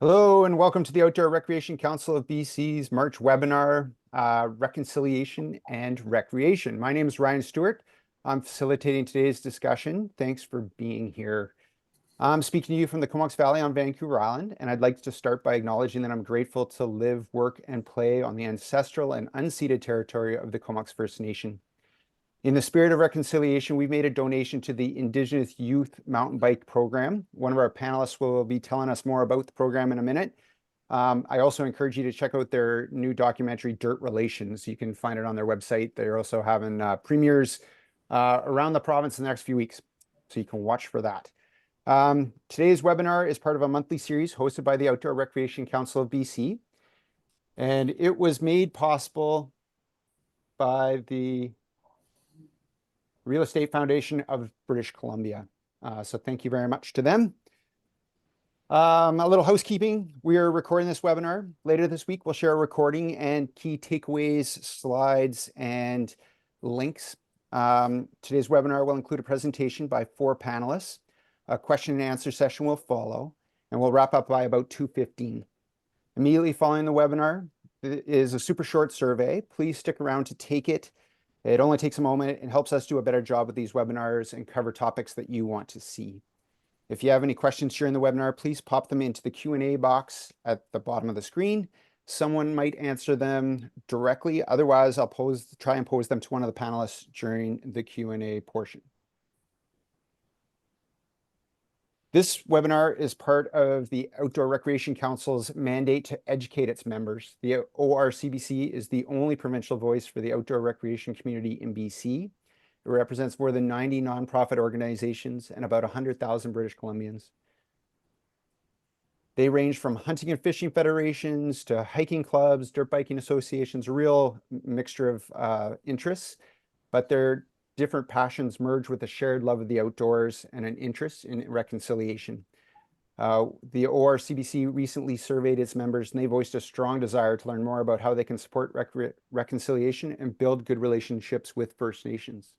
Hello and welcome to the Outdoor Recreation Council of BC's March webinar, Reconciliation and Recreation. My name is Ryan Stewart. I'm facilitating today's discussion. Thanks for being here. I'm speaking to you from the Comox Valley on Vancouver Island, and I'd like to start by acknowledging that I'm grateful to live, work, and play on the ancestral and unceded territory of the Comox First Nation. In the spirit of reconciliation, we've made a donation to the Indigenous Youth Mountain Bike Program. One of our panelists will be telling us more about the program in a minute. I also encourage you to check out their new documentary, Dirt Relations. You can find it on their website. They're also having premieres around the province in the next few weeks, so you can watch for that. Today's webinar is part of a monthly series hosted by the Outdoor Recreation Council of BC, and it was made possible by the Real Estate Foundation of British Columbia. So thank you very much to them. A little housekeeping. We are recording this webinar. Later this week, we'll share a recording and key takeaways, slides, and links. Today's webinar will include a presentation by 4 panelists. A question and answer session will follow, and we'll wrap up by about 2:15. Immediately following the webinar is a super short survey. Please stick around to take it. It only takes a moment and helps us do a better job with these webinars and cover topics that you want to see. If you have any questions during the webinar, please pop them into the Q&A box at the bottom of the screen. Someone might answer them directly. Otherwise, I'll try and pose them to one of the panelists during the Q&A portion. This webinar is part of the Outdoor Recreation Council's mandate to educate its members. The ORCBC is the only provincial voice for the outdoor recreation community in BC. It represents more than 90 nonprofit organizations and about 100,000 British Columbians. They range from hunting and fishing federations to hiking clubs, dirt biking associations, a real mixture of interests, but they're different passions merge with a shared love of the outdoors and an interest in reconciliation. The ORCBC recently surveyed its members, and they voiced a strong desire to learn more about how they can support reconciliation and build good relationships with First Nations.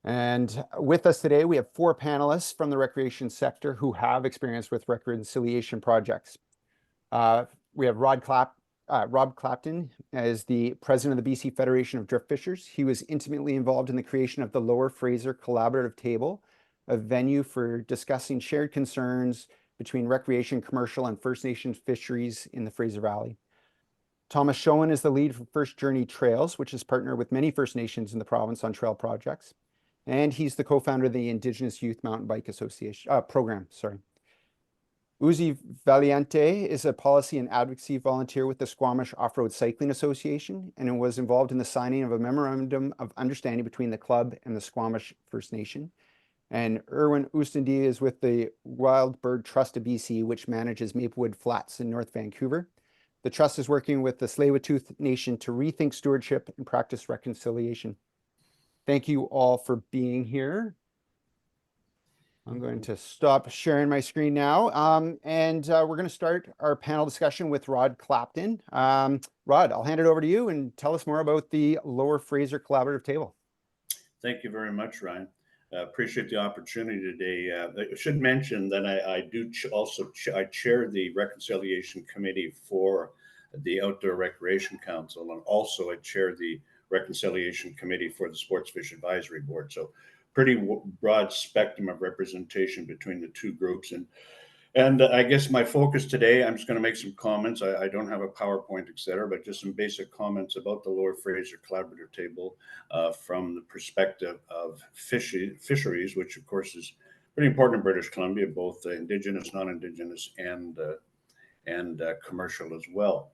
And with us today, we have 4 panelists from the recreation sector who have experience with reconciliation projects. We have Rob Clapton as the president of the BC Federation of Drift Fishers. He was intimately involved in the creation of the Lower Fraser Collaborative Table, a venue for discussing shared concerns between recreation, commercial, and First Nations fisheries in the Fraser Valley. Thomas Schoen is the lead for First Journey Trails, which is partnered with many First Nations in the province on trail projects. And he's the co-founder of the Indigenous Youth Mountain Bike Association program. Uzi Valiente is a policy and advocacy volunteer with the Squamish Off-Road Cycling Association and was involved in the signing of a memorandum of understanding between the club and the Squamish First Nation. And Erwin Oostendy is with the Wild Bird Trust of BC, which manages Maplewood Flats in North Vancouver. The trust is working with the Tsleil-Waututh Nation to rethink stewardship and practice reconciliation. Thank you all for being here. I'm going to stop sharing my screen now. We're going to start our panel discussion with Rod Clapton. Rod, I'll hand it over to you and tell us more about the Lower Fraser Collaborative Table. Thank you very much, Ryan. Appreciate the opportunity today. I should mention that I chair the Reconciliation Committee for the Outdoor Recreation Council, and also I chair the Reconciliation Committee for the Sports Fish Advisory Board. So pretty broad spectrum of representation between the two groups. And I guess my focus today, I'm just going to make some comments. I don't have a PowerPoint, et cetera, but just some basic comments about the Lower Fraser Collaborative Table from the perspective of fisheries, which of course is pretty important in British Columbia, both Indigenous, non-Indigenous, and commercial as well.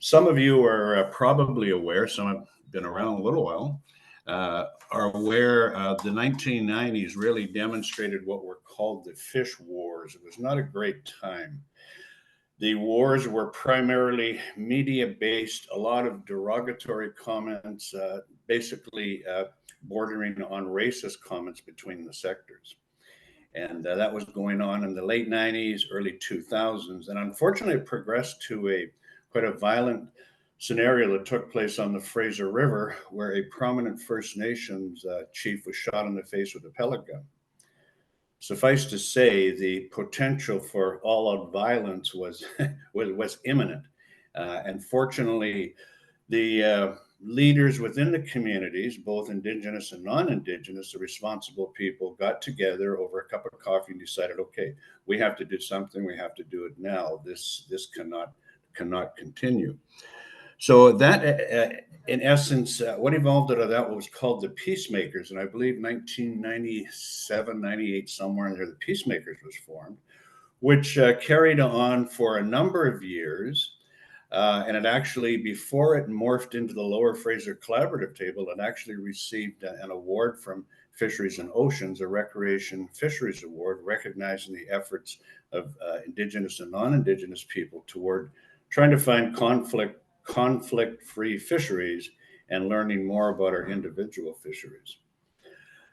Some of you are probably aware, some have been around a little while, are aware the 1990s really demonstrated what were called the fish wars. It was not a great time. The wars were primarily media-based, a lot of derogatory comments, basically bordering on racist comments between the sectors. And that was going on in the late 90s, early 2000s. And unfortunately, it progressed to quite a violent scenario that took place on the Fraser River, where a prominent First Nations chief was shot in the face with a pellet gun. Suffice to say, the potential for all-out violence was was imminent. And fortunately, the leaders within the communities, both Indigenous and non-Indigenous, the responsible people, got together over a cup of coffee and decided, okay, we have to do something. We have to do it now. This cannot continue. So that, in essence, what evolved out of that was called the Peacemakers. And I believe 1997, 98, somewhere in there, the Peacemakers was formed, which carried on for a number of years. And it actually, before it morphed into the Lower Fraser Collaborative Table, it actually received an award from Fisheries and Oceans, a Recreation Fisheries Award, recognizing the efforts of Indigenous and non-Indigenous people toward trying to find conflict-free fisheries and learning more about our individual fisheries.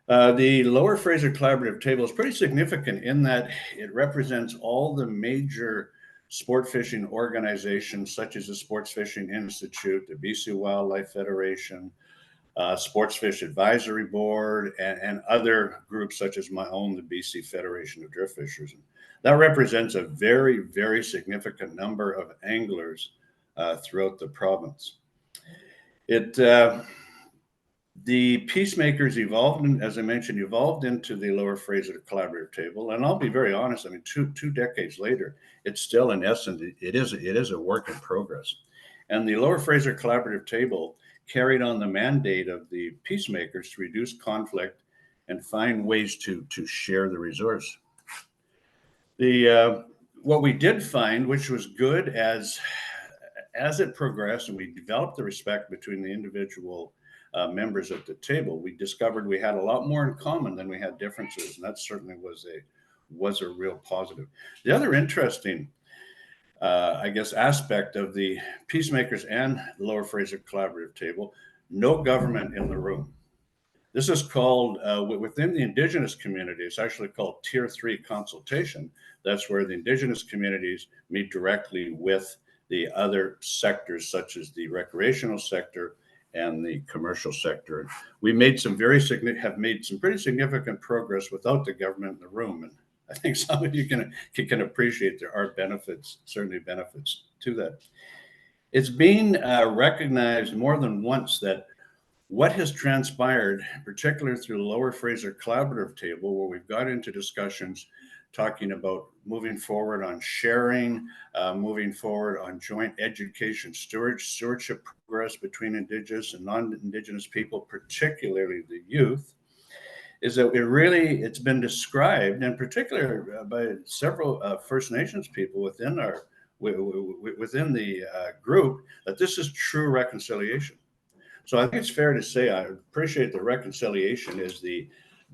The Lower Fraser Collaborative Table is pretty significant in that it represents all the major sport fishing organizations, such as the Sports Fishing Institute, the BC Wildlife Federation, Sports Fish Advisory Board, and other groups such as my own, the BC Federation of Drift Fishers. And that represents a very, very significant number of anglers throughout the province. The Peacemakers evolved, as I mentioned, evolved into the Lower Fraser Collaborative Table. And I'll be very honest, I mean, two decades later, it's still, in essence, it is a work in progress. And the Lower Fraser Collaborative Table carried on the mandate of the Peacemakers to reduce conflict and find ways to share the resource. What we did find, which was good as it progressed and we developed the respect between the individual members at the table, we discovered we had a lot more in common than we had differences, and that certainly was a real positive. The other interesting, I guess, aspect of the Peacemakers and the Lower Fraser Collaborative Table: no government in the room. This is called, within the Indigenous community, it's actually called Tier 3 consultation. That's where the Indigenous communities meet directly with the other sectors, such as the recreational sector and the commercial sector. We made have made some pretty significant progress without the government in the room. And I think some of you can appreciate there are certainly benefits to that. It's been recognized more than once that what has transpired, particularly through the Lower Fraser Collaborative Table, where we've got into discussions talking about moving forward on sharing, moving forward on joint education stewardship progress between Indigenous and non-Indigenous people, particularly the youth, is that it's been described, in particular by several First Nations people within the group, that this is true reconciliation. So I think it's fair to say I appreciate the reconciliation is the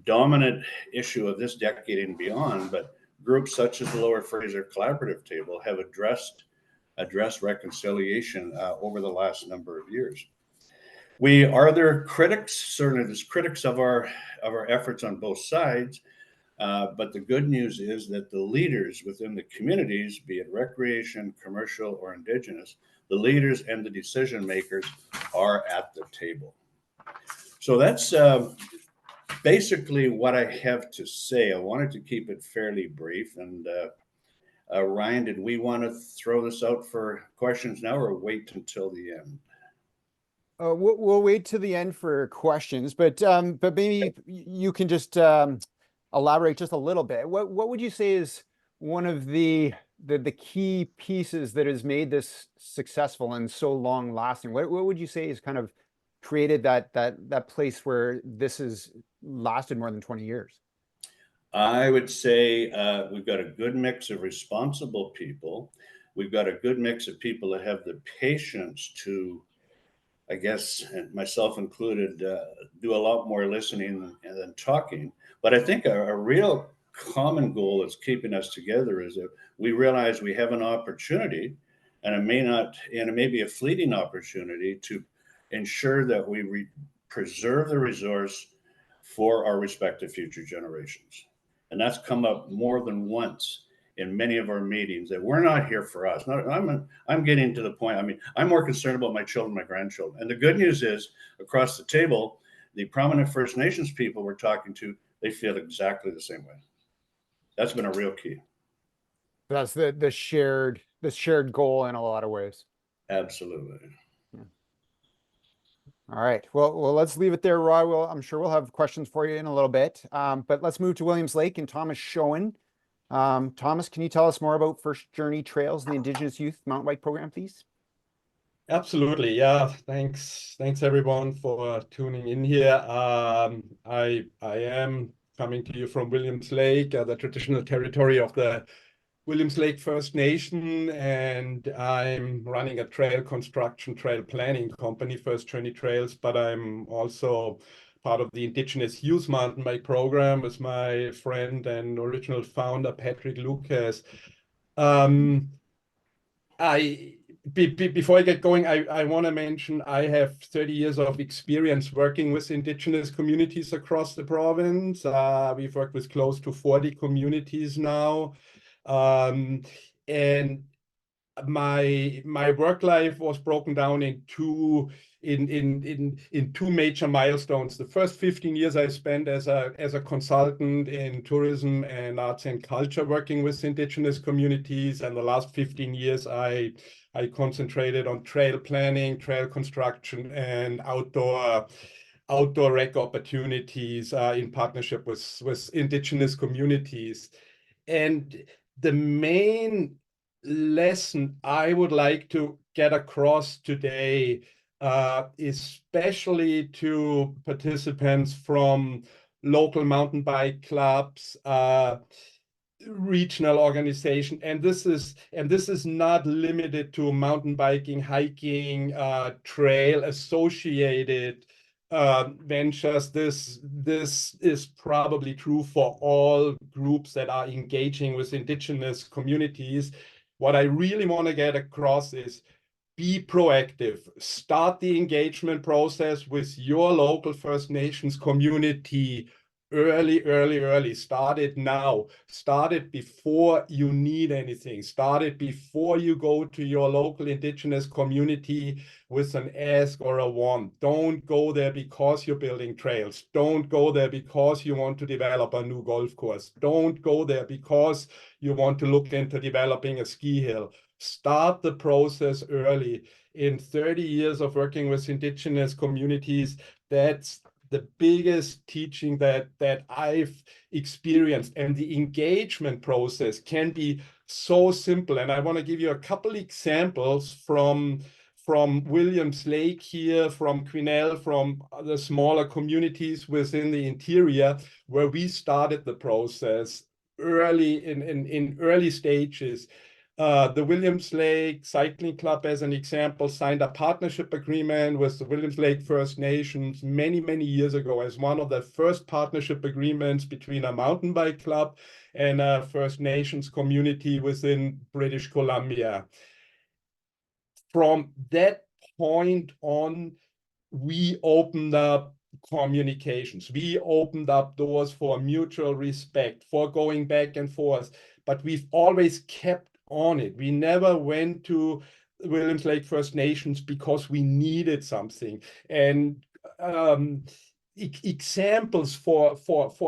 dominant issue of this decade and beyond, but groups such as the Lower Fraser Collaborative Table have addressed reconciliation over the last number of years. Are there critics? Certainly there's critics of our efforts on both sides, but the good news is that the leaders within the communities, be it recreation, commercial, or Indigenous, the leaders and the decision makers are at the table. So that's basically what I have to say. I wanted to keep it fairly brief. And Ryan, did we want to throw this out for questions now or wait until the end? We'll wait to the end for questions, but maybe you can just elaborate just a little bit. What would you say is one of the key pieces that has made this successful and so long lasting? What would you say has kind of created that place where this has lasted more than 20 years? I would say we've got a good mix of responsible people. We've got a good mix of people that have the patience to, I guess, and myself included, do a lot more listening than talking. But I think a real common goal that's keeping us together is that we realize we have an opportunity, and it may be a fleeting opportunity, to ensure that we preserve the resource for our respective future generations. And that's come up more than once in many of our meetings, that we're not here for us. I'm getting to the point, I mean, I'm more concerned about my children, my grandchildren. And the good news is, across the table, the prominent First Nations people we're talking to, they feel exactly the same way. That's been a real key. That's the shared goal in a lot of ways. Absolutely. Yeah. All right. Well, let's leave it there, Roy. I'm sure we'll have questions for you in a little bit. But let's move to Williams Lake and Thomas Schoen. Thomas, can you tell us more about First Journey Trails, the Indigenous Youth Mountain Bike Program, please? Absolutely. Yeah. Thanks everyone for tuning in here. I am coming to you from Williams Lake, the traditional territory of the Williams Lake First Nation, and I'm running a trail construction, trail planning company, First Journey Trails, but I'm also part of the Indigenous Youth Mountain Bike Program with my friend and original founder, Patrick Lucas. Before I get going, I want to mention I have 30 years of experience working with Indigenous communities across the province. We've worked with close to 40 communities now. And my work life was broken down in two major milestones. The first 15 years I spent as a consultant in tourism and arts and culture, working with Indigenous communities, and the last 15 years I concentrated on trail planning, trail construction, and outdoor rec opportunities in partnership with Indigenous communities. And the main lesson I would like to get across today, especially to participants from local mountain bike clubs, regional organization, and this is not limited to mountain biking, hiking, trail associated ventures. This is probably true for all groups that are engaging with Indigenous communities. What I really want to get across is be proactive. Start the engagement process with your local First Nations community early. Start it now. Start it before you need anything. Start it before you go to your local Indigenous community with an ask or a want. Don't go there because you're building trails. Don't go there because you want to develop a new golf course. Don't go there because you want to look into developing a ski hill. Start the process early. In 30 years of working with Indigenous communities, that's the biggest teaching that I've experienced. And the engagement process can be so simple. And I want to give you a couple examples from Williams Lake here, from Quesnel, from the smaller communities within the interior, where we started the process early in early stages. The Williams Lake Cycling Club, as an example, signed a partnership agreement with the Williams Lake First Nations many years ago as one of the first partnership agreements between a mountain bike club and a First Nations community within British Columbia. From that point on, we opened up communications. We opened up doors for mutual respect, for going back and forth, but we've always kept on it. We never went to Williams Lake First Nations because we needed something. And examples for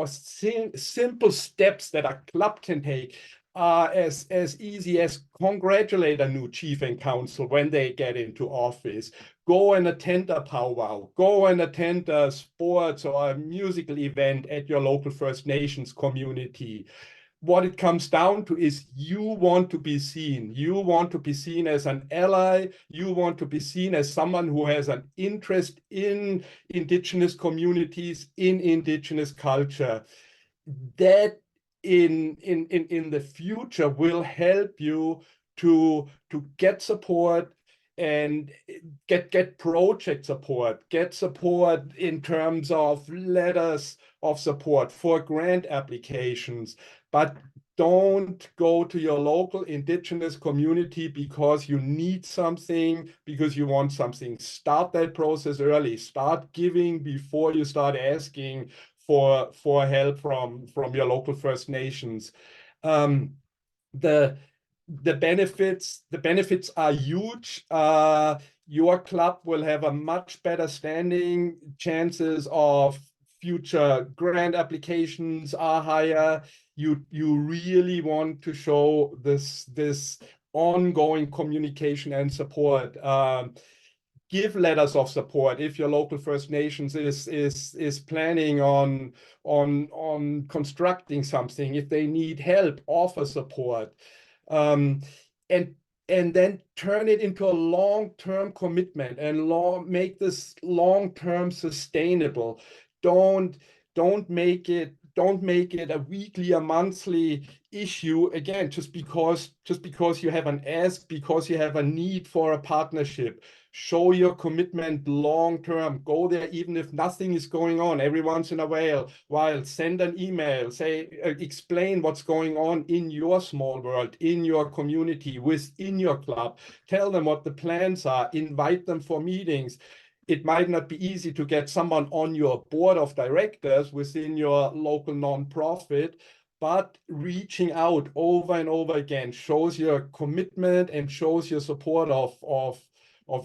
simple steps that a club can take are as easy as congratulate a new chief and council when they get into office. Go and attend a powwow. Go and attend a sports or a musical event at your local First Nations community. What it comes down to is you want to be seen. You want to be seen as an ally. You want to be seen as someone who has an interest in Indigenous communities, in Indigenous culture. That in the future will help you to get support and get project support, get support in terms of letters of support for grant applications. But don't go to your local Indigenous community because you need something, because you want something. Start that process early. Start giving before you start asking for help from your local First Nations. The benefits are huge. Your club will have a much better standing, chances of future grant applications are higher. You really want to show this ongoing communication and support. Give letters of support if your local First Nations is planning on constructing something. If they need help, offer support, and then turn it into a long-term commitment and make this long-term sustainable. Don't make it a weekly, a monthly issue again, just because you have an ask, because you have a need for a partnership. Show your commitment long term. Go there even if nothing is going on. Every once in a while send an email, say, explain what's going on in your small world, in your community, within your club. Tell them what the plans are. Invite them for meetings. It might not be easy to get someone on your board of directors within your local nonprofit, but reaching out over and over again shows your commitment and shows your support of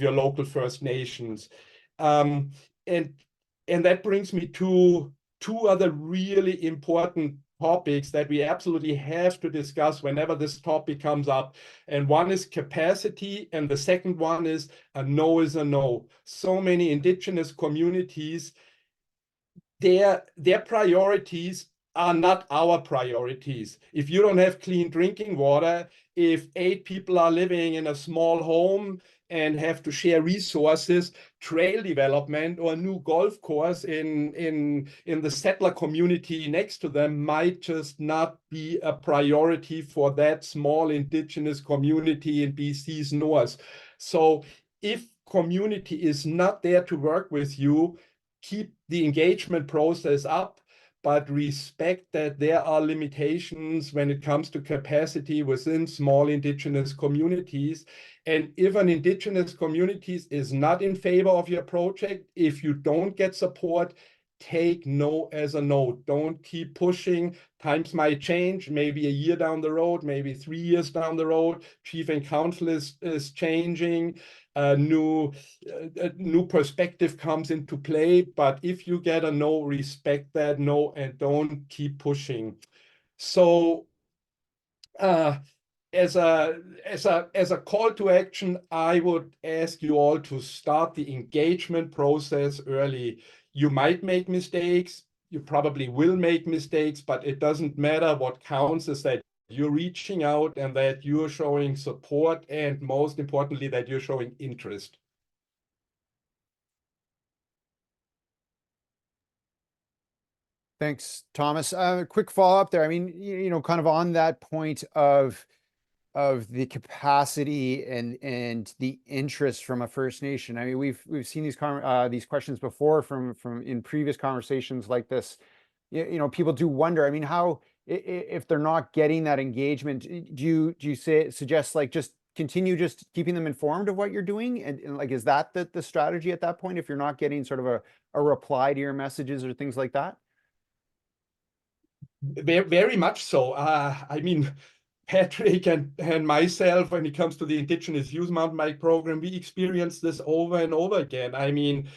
your local First Nations. And that brings me to two other really important topics that we absolutely have to discuss whenever this topic comes up. And one is capacity, and the second one is a no is a no. So many Indigenous communities, their priorities are not our priorities. If you don't have clean drinking water, if 8 people are living in a small home and have to share resources, trail development or a new golf course in the settler community next to them might just not be a priority for that small Indigenous community in BC's north. So if community is not there to work with you, keep the engagement process up, but respect that there are limitations when it comes to capacity within small Indigenous communities. And if an Indigenous community is not in favor of your project, if you don't get support, take no as a no. Don't keep pushing. Times might change, maybe a year down the road, maybe 3 years down the road. Chief and council is changing. A new perspective comes into play. But if you get a no, respect that no and don't keep pushing. So as a call to action, I would ask you all to start the engagement process early. You might make mistakes. You probably will make mistakes, but it doesn't matter. What counts is that you're reaching out and that you're showing support, and most importantly, that you're showing interest. Thanks, Thomas. Quick follow-up there. I mean, kind of on that point of the capacity and the interest from a First Nation. I mean, we've seen these questions before from in previous conversations like this. People do wonder. I mean, how if they're not getting that engagement, do you suggest like just continue just keeping them informed of what you're doing, and like is that the strategy at that point if you're not getting sort of a reply to your messages or things like that? Very much so. I mean, Patrick and myself, when it comes to the Indigenous Youth Mountain Bike Program, we experienced this over and over again. I mean,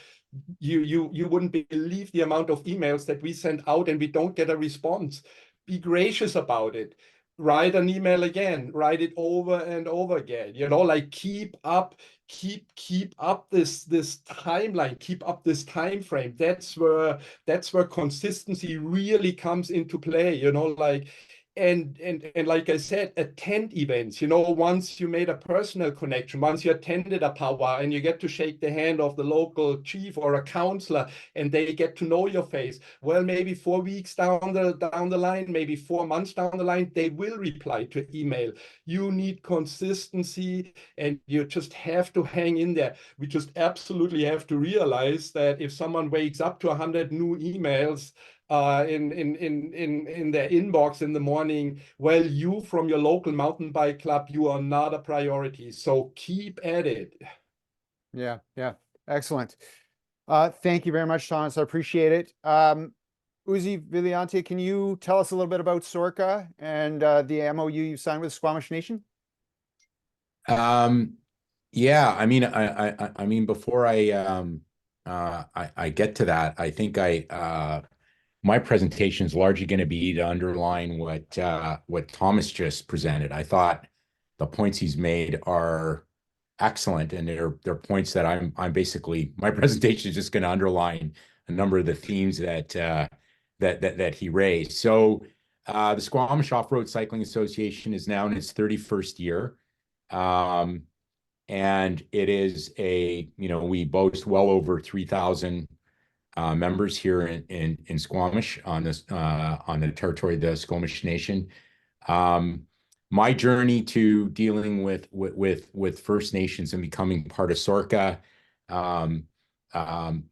you wouldn't believe the amount of emails that we send out and we don't get a response. Be gracious about it. Write an email again, write it over and over again, like keep up this timeline, keep up this time frame. That's where consistency really comes into play, like and like I said, attend events. Once you made a personal connection, once you attended a powwow and you get to shake the hand of the local chief or a counselor and they get to know your face, well, maybe 4 weeks down the line, maybe 4 months down the line, they will reply to email. You need consistency and you just have to hang in there. We just absolutely have to realize that if someone wakes up to 100 new emails in their inbox in the morning, well, you from your local mountain bike club, you are not a priority. So keep at it. Yeah. Excellent. Thank you very much, Thomas. I appreciate it. Uzi Viliante, can you tell us a little bit about SORCA and the MOU you signed with Squamish Nation? Yeah, I mean, I mean, before I I get to that, I think my presentation is largely going to be to underline what Thomas just presented. I thought the points he's made are excellent, and they're points that I'm basically, my presentation is just going to underline a number of the themes that he raised. So the Squamish Off-Road Cycling Association is now in its 31st year. And it is we boast well over 3,000 members here in Squamish on the territory of the Squamish Nation. My journey to dealing with First Nations and becoming part of SORCA. My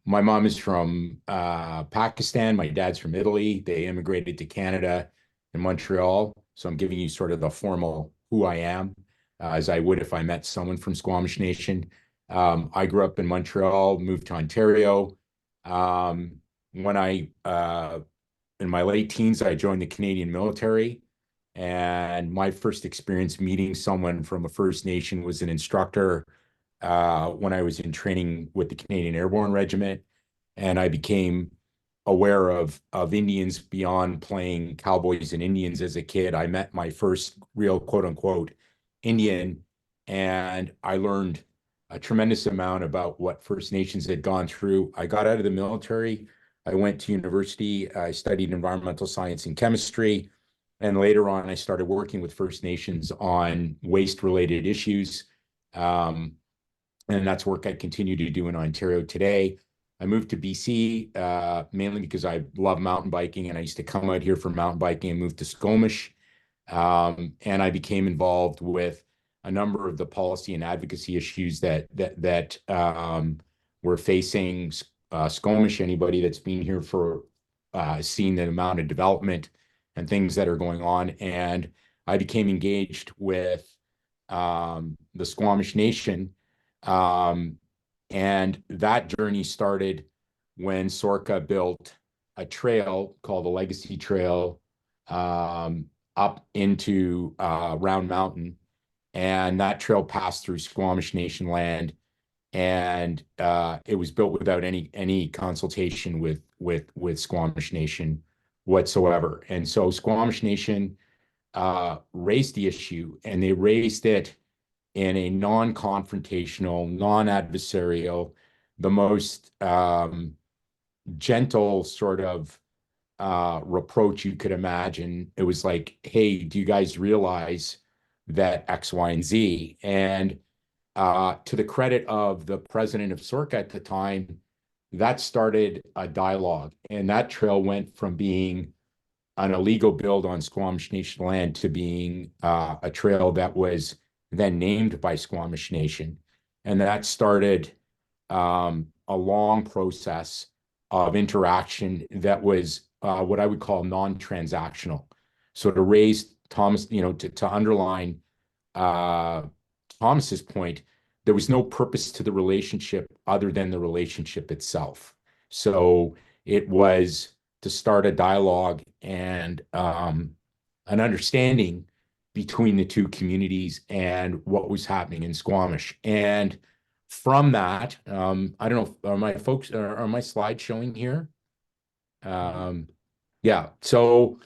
mom is from Pakistan. My dad's from Italy. They immigrated to Canada in Montreal. So I'm giving you sort of the formal who I am, as I would if I met someone from Squamish Nation. I grew up in Montreal, moved to Ontario. When in my late teens, I joined the Canadian military, and my first experience meeting someone from a First Nation was an instructor when I was in training with the Canadian Airborne Regiment, and I became aware of Indians beyond playing cowboys and Indians as a kid. I met my first real quote unquote Indian, and I learned a tremendous amount about what First Nations had gone through. I got out of the military. I went to university. I studied environmental science and chemistry. And later on, I started working with First Nations on waste-related issues. And that's work I continue to do in Ontario today. I moved to BC mainly because I love mountain biking, and I used to come out here for mountain biking and moved to Squamish. And I became involved with a number of the policy and advocacy issues that we're facing. Squamish, anybody that's been here for seen the amount of development and things that are going on. And I became engaged with the Squamish Nation. And that journey started when SORCA built a trail called the Legacy Trail up into Round Mountain. And that trail passed through Squamish Nation land, and it was built without any consultation with Squamish Nation whatsoever. And so Squamish Nation raised the issue, and they raised it in a non-confrontational, non-adversarial, the most gentle sort of reproach you could imagine. It was like, hey, do you guys realize that X, Y, and Z? And to the credit of the president of SORCA at the time, that started a dialogue. And that trail went from being an illegal build on Squamish Nation land to being a trail that was then named by Squamish Nation. And that started a long process of interaction that was what I would call non-transactional. So to raise Thomas, to underline Thomas's point, there was no purpose to the relationship other than the relationship itself. So it was to start a dialogue and an understanding between the two communities and what was happening in Squamish. And from that, I don't know, are my slides showing here? Yeah, so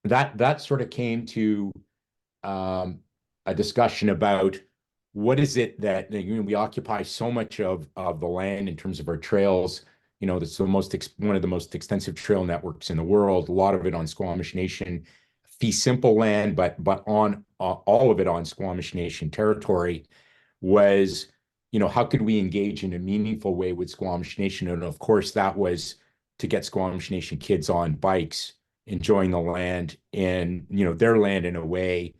that sort of came to a discussion about what is it that we occupy so much of the land in terms of our trails. That's one of the most extensive trail networks in the world. A lot of it on Squamish Nation fee simple land, but on all of it on Squamish Nation territory. Was how could we engage in a meaningful way with Squamish Nation? And of course, that was to get Squamish Nation kids on bikes, enjoying the land in their land in a way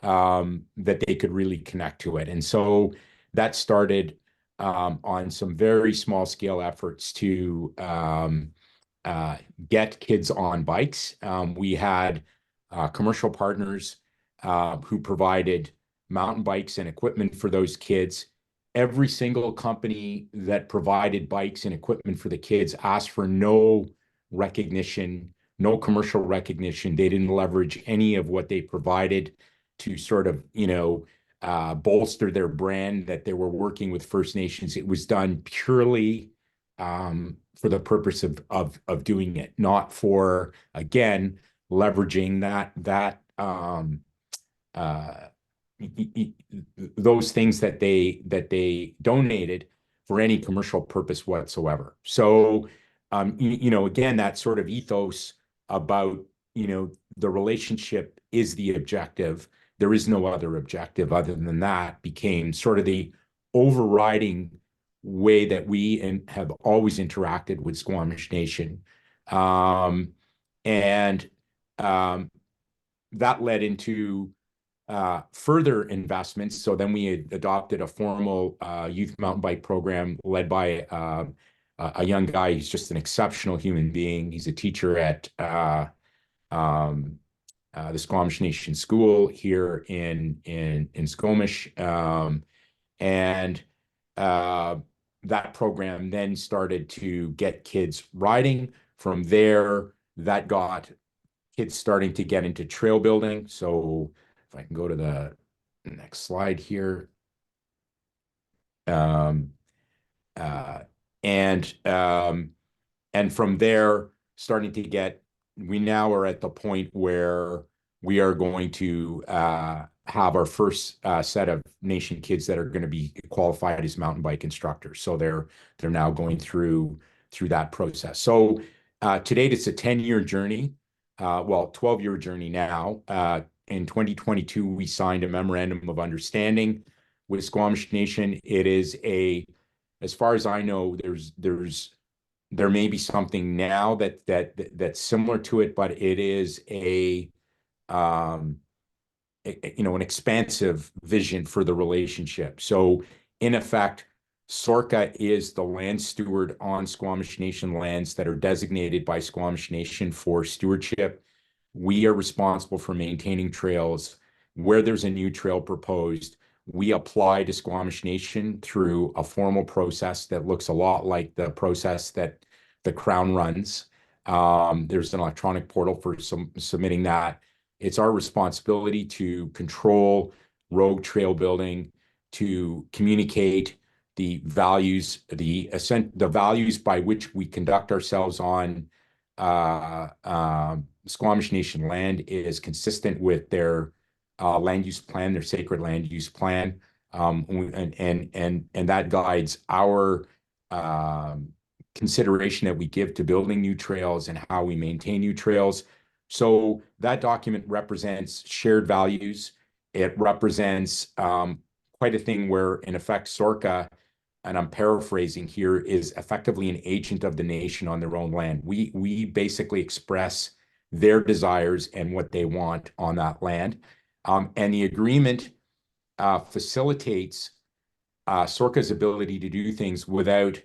that they could really connect to it. And so that started on some very small scale efforts to get kids on bikes. We had commercial partners who provided mountain bikes and equipment for those kids. Every single company that provided bikes and equipment for the kids asked for no recognition, no commercial recognition. They didn't leverage any of what they provided to sort of, bolster their brand, that they were working with First Nations. It was done purely for the purpose of doing it, not for, again, leveraging those things that they donated for any commercial purpose whatsoever. So, again, that sort of ethos about, the relationship is the objective. There is no other objective other than that, became sort of the overriding way that we have always interacted with Squamish Nation. And that led into further investments. So then we had adopted a formal youth mountain bike program led by a young guy. He's just an exceptional human being. He's a teacher at the Squamish Nation School here in Squamish. And that program then started to get kids riding. From there, that got kids starting to get into trail building. So if I can go to the next slide here. And from there, starting to get, we now are at the point where we are going to have our first set of Nation kids that are going to be qualified as mountain bike instructors. So they're now going through that process. So to date, it's a 10-year journey. 12-year journey now. In 2022, we signed a memorandum of understanding with Squamish Nation. It is as far as I know, there may be something now that's similar to it, but it is an expansive vision for the relationship. So in effect, SORCA is the land steward on Squamish Nation lands that are designated by Squamish Nation for stewardship. We are responsible for maintaining trails. Where there's a new trail proposed, we apply to Squamish Nation through a formal process that looks a lot like the process that the Crown runs. There's an electronic portal for submitting that. It's our responsibility to control road trail building, to communicate the values, the values by which we conduct ourselves on Squamish Nation land is consistent with their land use plan, their sacred land use plan, and that guides our consideration that we give to building new trails and how we maintain new trails. So that document represents shared values. It represents quite a thing where, in effect, SORCA, and I'm paraphrasing here, is effectively an agent of the nation on their own land. We basically express their desires and what they want on that land. And the agreement facilitates SORCA's ability to do things without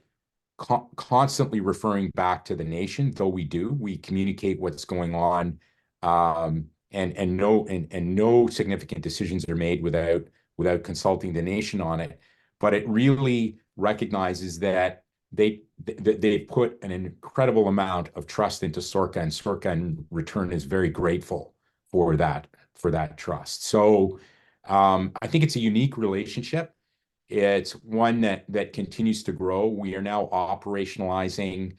constantly referring back to the nation, though we communicate what's going on, and no significant decisions are made without consulting the nation on it. But it really recognizes that they put an incredible amount of trust into SORCA, and SORCA in return is very grateful for that trust. So I think it's a unique relationship. It's one that continues to grow. We are now operationalizing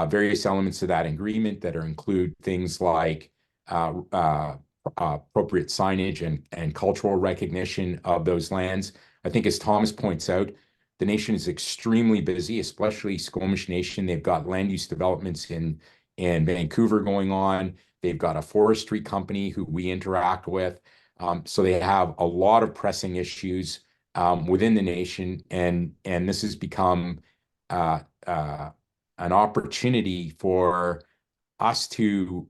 various elements of that agreement that include things like appropriate signage and cultural recognition of those lands. I think, as Thomas points out, the nation is extremely busy, especially Squamish Nation. They've got land use developments in Vancouver going on. They've got a forestry company who we interact with. So they have a lot of pressing issues within the nation, and this has become an opportunity for us to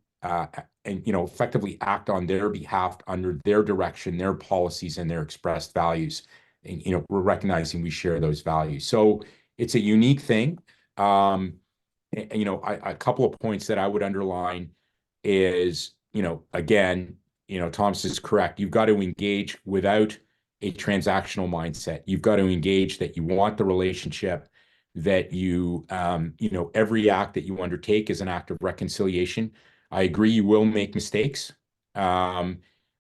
effectively act on their behalf under their direction, their policies, and their expressed values. And we're recognizing we share those values. So it's a unique thing. A couple of points that I would underline is, again, Thomas is correct. You've got to engage without a transactional mindset. You've got to engage that you want the relationship, that every act that you undertake is an act of reconciliation. I agree you will make mistakes.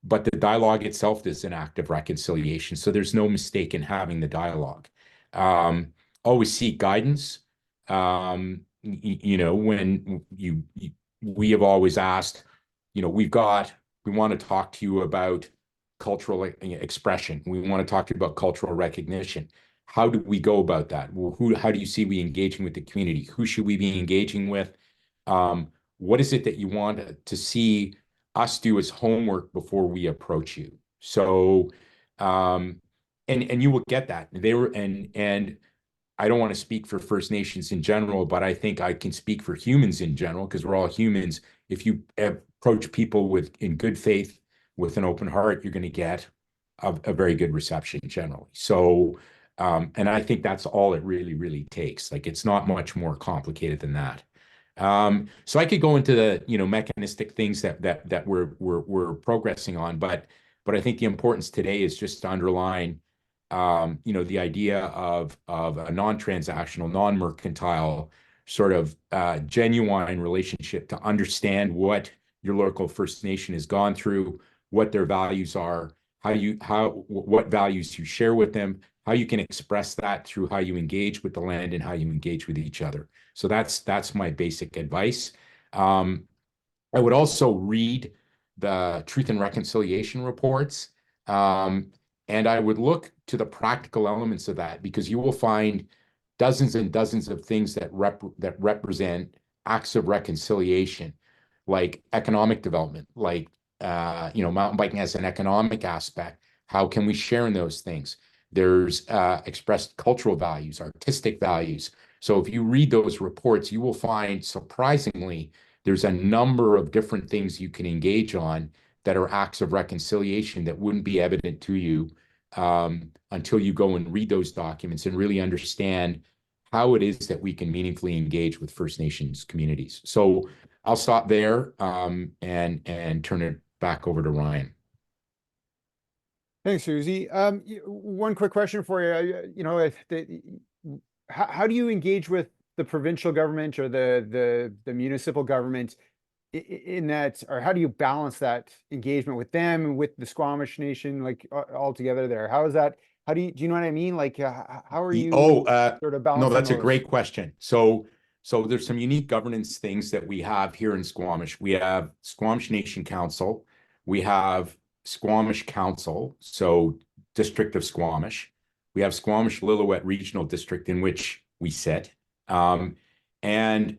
but the dialogue itself is an act of reconciliation. So there's no mistake in having the dialogue. Always seek guidance. When we have always asked, we want to talk to you about cultural expression. We want to talk to you about cultural recognition. How do we go about that? Well, how do you see we engaging with the community? Who should we be engaging with? What is it that you want to see us do as homework before we approach you? So, and you will get that. And I don't want to speak for First Nations in general, but I think I can speak for humans in general, because we're all humans. If you approach people in good faith, with an open heart, you're going to get a very good reception generally. So, and I think that's all it really, really takes. Like, it's not much more complicated than that. So I could go into the mechanistic things that we're progressing on, but I think the importance today is just to underline the idea of a non-transactional, non-mercantile sort of genuine relationship, to understand what your local First Nation has gone through, what their values are, what values you share with them, how you can express that through how you engage with the land and how you engage with each other. So that's my basic advice. I would also read the Truth and Reconciliation reports. And I would look to the practical elements of that, because you will find dozens and dozens of things that represent acts of reconciliation, like economic development, like mountain biking has an economic aspect. How can we share in those things? There's expressed cultural values, artistic values. So if you read those reports, you will find, surprisingly, there's a number of different things you can engage on that are acts of reconciliation that wouldn't be evident to you until you go and read those documents and really understand how it is that we can meaningfully engage with First Nations communities. So I'll stop there and turn it back over to Ryan. Thanks, Susie. One quick question for you. How do you engage with the provincial government or the municipal government in that, or how do you balance that engagement with them, with the Squamish Nation, like all together there? How is that? Do you know what I mean? Like, how are you sort of balancing No, that's those? a great question. So there's some unique governance things that we have here in Squamish. We have Squamish Nation Council. We have Squamish Council, so District of Squamish. We have Squamish Lillooet Regional District, in which we sit. And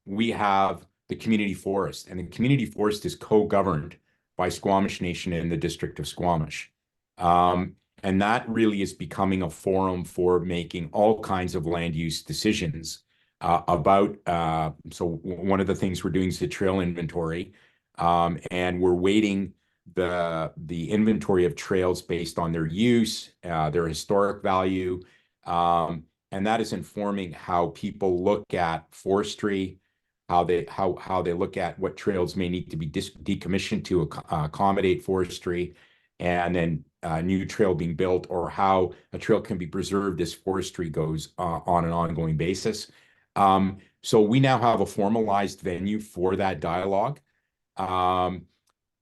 we have the community forest, and the community forest is co-governed by Squamish Nation and the District of Squamish. And that really is becoming a forum for making all kinds of land use decisions about. So one of the things we're doing is the trail inventory, and we're weighting the inventory of trails based on their use, their historic value, and that is informing how people look at forestry, how they look at what trails may need to be decommissioned to accommodate forestry, and then a new trail being built, or how a trail can be preserved as forestry goes on an ongoing basis. So we now have a formalized venue for that dialogue.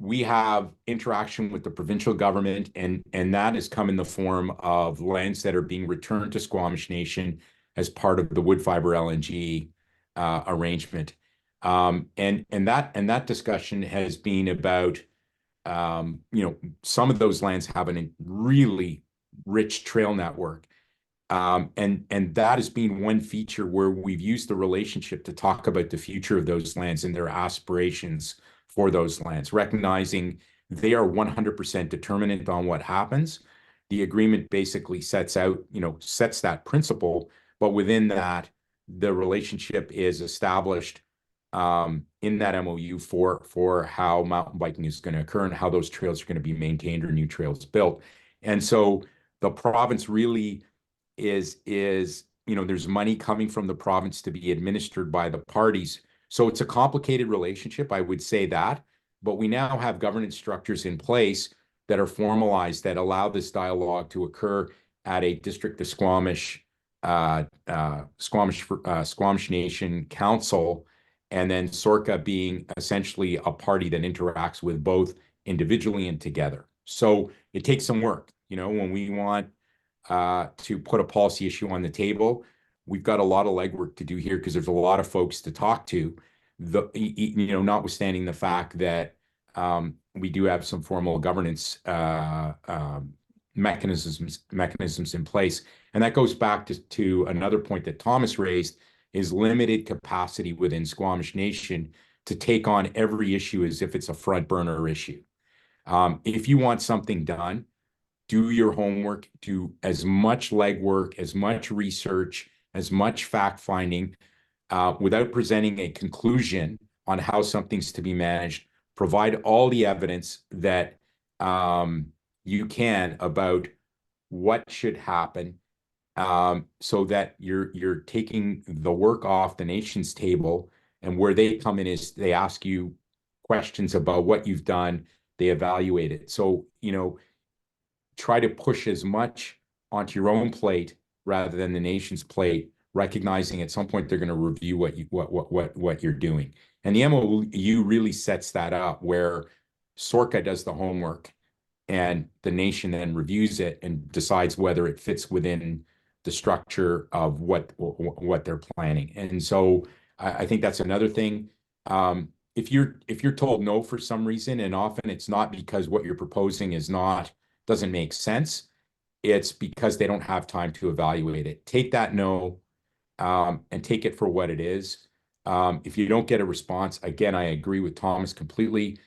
We have interaction with the provincial government, and that has come in the form of lands that are being returned to Squamish Nation as part of the wood fiber LNG arrangement. And that discussion has been about, some of those lands have a really rich trail network. And that has been one feature where we've used the relationship to talk about the future of those lands and their aspirations for those lands, recognizing they are 100% determinant on what happens. The agreement basically sets that principle, but within that, the relationship is established in that MOU for how mountain biking is going to occur and how those trails are going to be maintained or new trails built. And so the province really is there's money coming from the province to be administered by the parties. So it's a complicated relationship, I would say that, but we now have governance structures in place that are formalized that allow this dialogue to occur at a District of Squamish, Squamish Nation Council, and then SORCA being essentially a party that interacts with both individually and together. So it takes some work. When we want to put a policy issue on the table, we've got a lot of legwork to do here because there's a lot of folks to talk to. Notwithstanding the fact that we do have some formal governance mechanisms in place, and that goes back to another point that Thomas raised: is limited capacity within Squamish Nation to take on every issue as if it's a front burner issue. If you want something done, do your homework, do as much legwork, as much research, as much fact-finding, without presenting a conclusion on how something's to be managed. Provide all the evidence that you can about what should happen, so that you're taking the work off the nation's table. And where they come in is they ask you questions about what you've done, they evaluate it. So, try to push as much onto your own plate rather than the nation's plate, recognizing at some point they're going to review what you're doing. And the MOU really sets that up, where SORCA does the homework and the nation then reviews it and decides whether it fits within the structure of what they're planning. And so I think that's another thing. If you're told no for some reason, and often it's not because what you're proposing doesn't make sense, it's because they don't have time to evaluate it. Take that no, and take it for what it is. If you don't get a response, again, I agree with Thomas completely.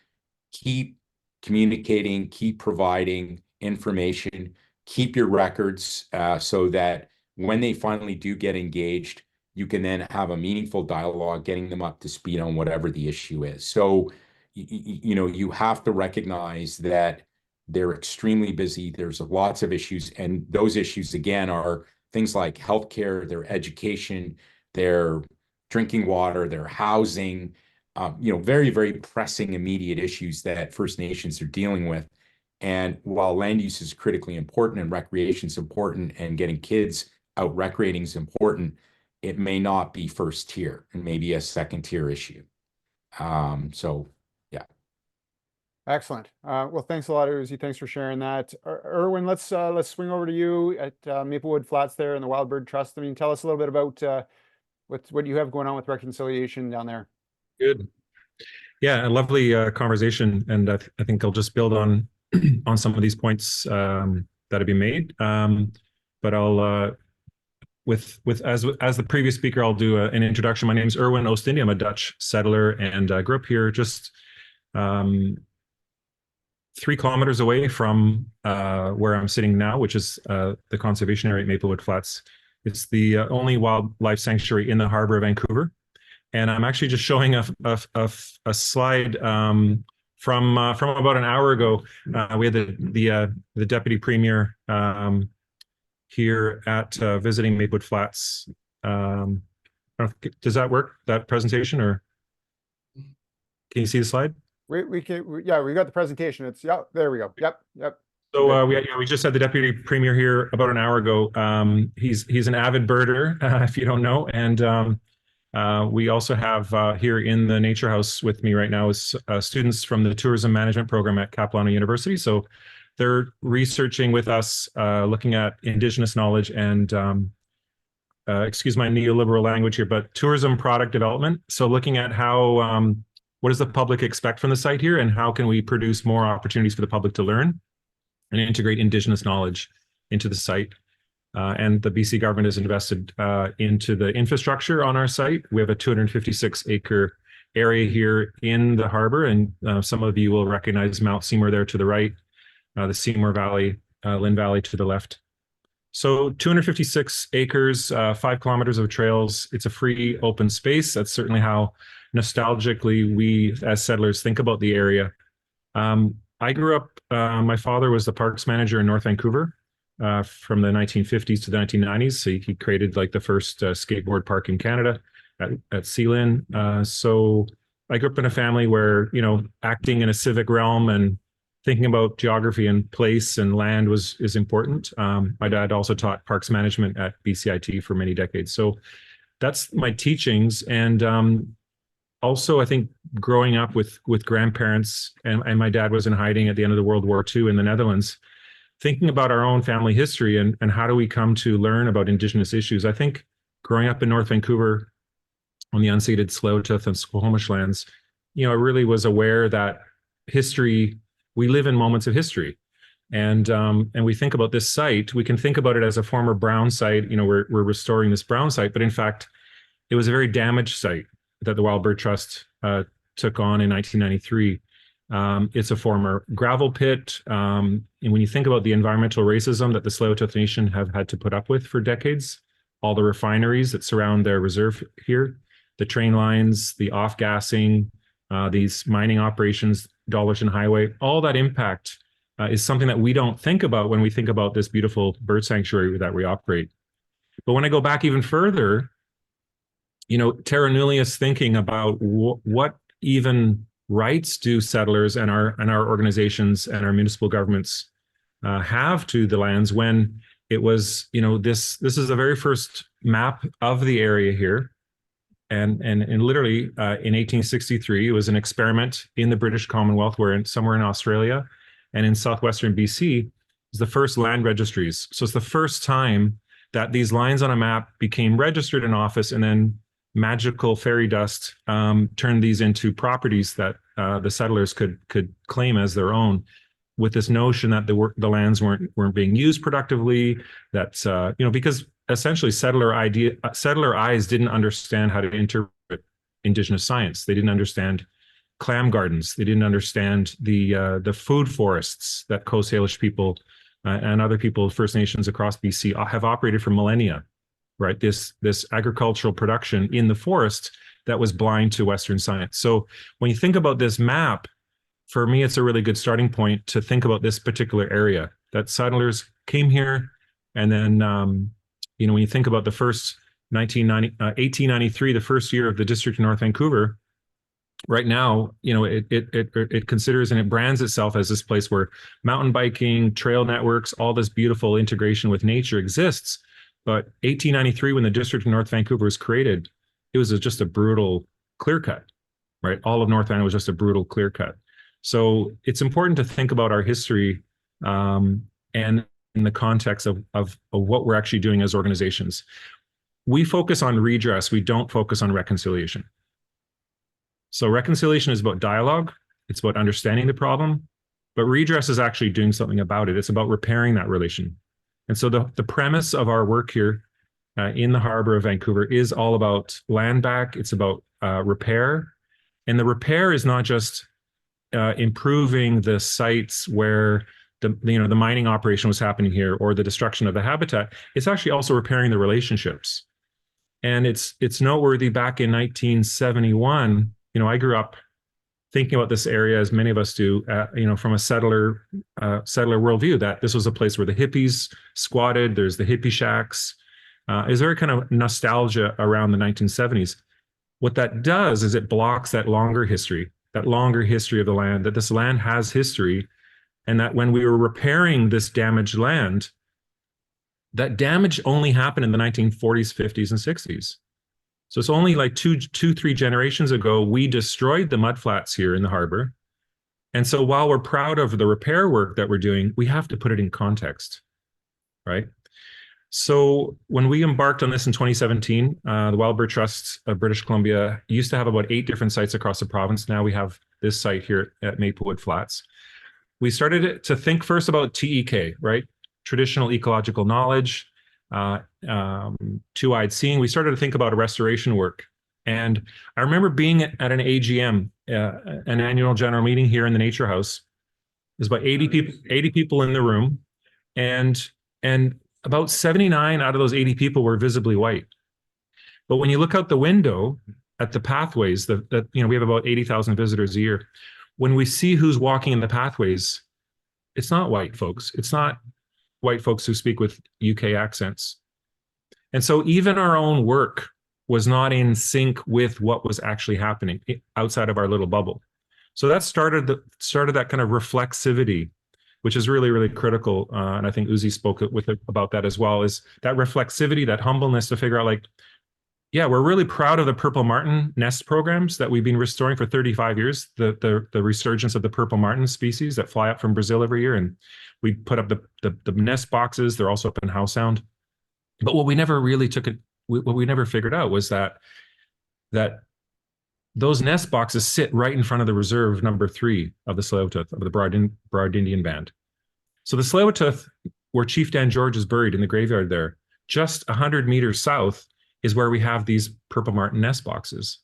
Keep communicating, keep providing information, keep your records, so that when they finally do get engaged, you can then have a meaningful dialogue, getting them up to speed on whatever the issue is. So, you have to recognize that they're extremely busy. There's lots of issues, and those issues, again, are things like healthcare, their education, their drinking water, their housing, very, very pressing, immediate issues that First Nations are dealing with. And while land use is critically important and recreation is important and getting kids out recreating is important, it may not be first tier and maybe a second tier issue. So, yeah. Excellent. Well, thanks a lot, Uzi. Thanks for sharing that. Erwin, let's swing over to you at Maplewood Flats there in the Wild Bird Trust. I mean, tell us a little bit about what you have going on with reconciliation down there. Good. Yeah, a lovely conversation, and I think I'll just build on some of these points that have been made. But I'll as the previous speaker, I'll do an introduction. My name is Erwin Oostindie. I'm a Dutch settler and grew up here just 3 kilometers away from where I'm sitting now, which is the conservation area at Maplewood Flats. It's the only wildlife sanctuary in the harbor of Vancouver. And I'm actually just showing a slide from about an hour ago. We had the deputy premier here at visiting Maplewood Flats. Does that work, that presentation, or can you see the slide? We can, yeah, we got the presentation. It's, yeah, there we go. Yep. So we just had the deputy premier here about an hour ago. He's an avid birder, if you don't know, and we also have here in the Nature House with me right now is students from the tourism management program at Capilano University. So they're researching with us, looking at Indigenous knowledge and, excuse my neoliberal language here, but tourism product development. So looking at how, what does the public expect from the site here, and how can we produce more opportunities for the public to learn and integrate Indigenous knowledge into the site. And the BC government has invested into the infrastructure on our site. We have a 256-acre area here in the harbor, and some of you will recognize Mount Seymour there to the right, the Seymour Valley, Lynn Valley to the left. So 256 acres, 5 kilometers of trails. It's a free open space. That's certainly how nostalgically we as settlers think about the area. I grew up, my father was the parks manager in North Vancouver from the 1950s to the 1990s. So he created like the first skateboard park in Canada at Sealin. So I grew up in a family where, acting in a civic realm and thinking about geography and place and land is important. My dad also taught parks management at BCIT for many decades. So that's my teachings. And also, I think growing up with grandparents, and my dad was in hiding at the end of the World War II in the Netherlands, thinking about our own family history and how do we come to learn about Indigenous issues. I think growing up in North Vancouver on the unceded Tsleil-Waututh and Squamish lands, I really was aware that history, we live in moments of history. And we think about this site, we can think about it as a former Brown site, we're restoring this Brown site, but in fact, it was a very damaged site that the Wild Bird Trust took on in 1993. It's a former gravel pit. And when you think about the environmental racism that the Tsleil-Waututh Nation have had to put up with for decades, all the refineries that surround their reserve here, the train lines, the off-gassing, these mining operations, Dollarton Highway, all that impact is something that we don't think about when we think about this beautiful bird sanctuary that we operate. But when I go back even further, terra nullius thinking about what even rights do settlers and our organizations and our municipal governments have to the lands when it was, this is the very first map of the area here. And literally in 1863, it was an experiment in the British Commonwealth, somewhere in Australia and in southwestern BC, was the first land registries. So it's the first time that these lines on a map became registered in office, and then magical fairy dust turned these into properties that the settlers could claim as their own, with this notion that the lands weren't being used productively. That because essentially settler eyes didn't understand how to interpret Indigenous science. They didn't understand clam gardens. They didn't understand the food forests that Coast Salish people and other people, First Nations across BC, have operated for millennia. Right, this agricultural production in the forest that was blind to Western science. So when you think about this map, for me, it's a really good starting point to think about this particular area, that settlers came here. And then, when you think about the first 1893, the first year of the District of North Vancouver, right now, it considers and it brands itself as this place where mountain biking, trail networks, all this beautiful integration with nature exists. But 1893, when the District of North Vancouver was created, it was just a brutal clear cut, right? All of North Vancouver was just a brutal clear cut. So it's important to think about our history and in the context of what we're actually doing as organizations. We focus on redress. We don't focus on reconciliation. So reconciliation is about dialogue. It's about understanding the problem. But redress is actually doing something about it. It's about repairing that relation. And so the premise of our work here in the harbor of Vancouver is all about land back. It's about repair. And the repair is not just improving the sites where the mining operation was happening here or the destruction of the habitat. It's actually also repairing the relationships. And it's noteworthy, back in 1971, I grew up thinking about this area, as many of us do, from a settler worldview, that this was a place where the hippies squatted. There's the hippie shacks. Is there a kind of nostalgia around the 1970s? What that does is it blocks that longer history of the land, that this land has history, and that when we were repairing this damaged land, that damage only happened in the 1940s, 50s, and 60s. So it's only like two, 3 generations ago, we destroyed the mudflats here in the harbor. And so while we're proud of the repair work that we're doing, we have to put it in context, right? So when we embarked on this in 2017, the Wild Bird Trust of British Columbia used to have about 8 different sites across the province. Now we have this site here at Maplewood Flats. We started to think first about TEK, right? Traditional ecological knowledge, two-eyed seeing. We started to think about a restoration work. And I remember being at an AGM, an annual general meeting here in the Nature House. There's about 80 people in the room, and about 79 out of those 80 people were visibly white. But when you look out the window at the pathways, we have about 80,000 visitors a year. When we see who's walking in the pathways, it's not white folks. It's not white folks who speak with UK accents. And so even our own work was not in sync with what was actually happening outside of our little bubble. So that started that kind of reflexivity, which is really, really critical. And I think Uzi spoke about that as well, is that reflexivity, that humbleness to figure out, like, Yeah, we're really proud of the purple martin nest programs that we've been restoring for 35 years. The resurgence of the purple martin species that fly up from Brazil every year, and we put up the nest boxes. They're also up in Howe Sound. But what we never really what we never figured out was that those nest boxes sit right in front of the reserve number 3 of the Tsleil-Waututh, of the Broad Indian Band. So the Tsleil-Waututh, where Chief Dan George is buried in the graveyard there, just 100 meters south is where we have these purple martin nest boxes.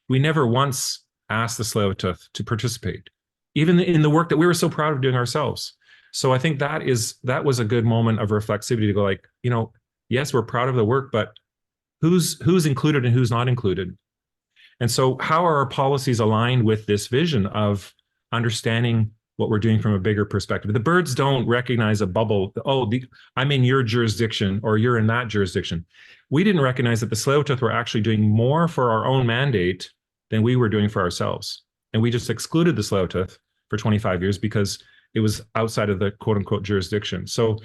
We never once asked the Tsleil-Waututh to participate, even in the work that we were so proud of doing ourselves. So I think that was a good moment of reflexivity to go like, yes, we're proud of the work, but who's included and who's not included? And so how are our policies aligned with this vision of understanding what we're doing from a bigger perspective? The birds don't recognize a bubble. I'm in your jurisdiction or you're in that jurisdiction. We didn't recognize that the Tsleil-Waututh were actually doing more for our own mandate than we were doing for ourselves. And we just excluded the Tsleil-Waututh for 25 years because it was outside of the quote unquote jurisdiction. So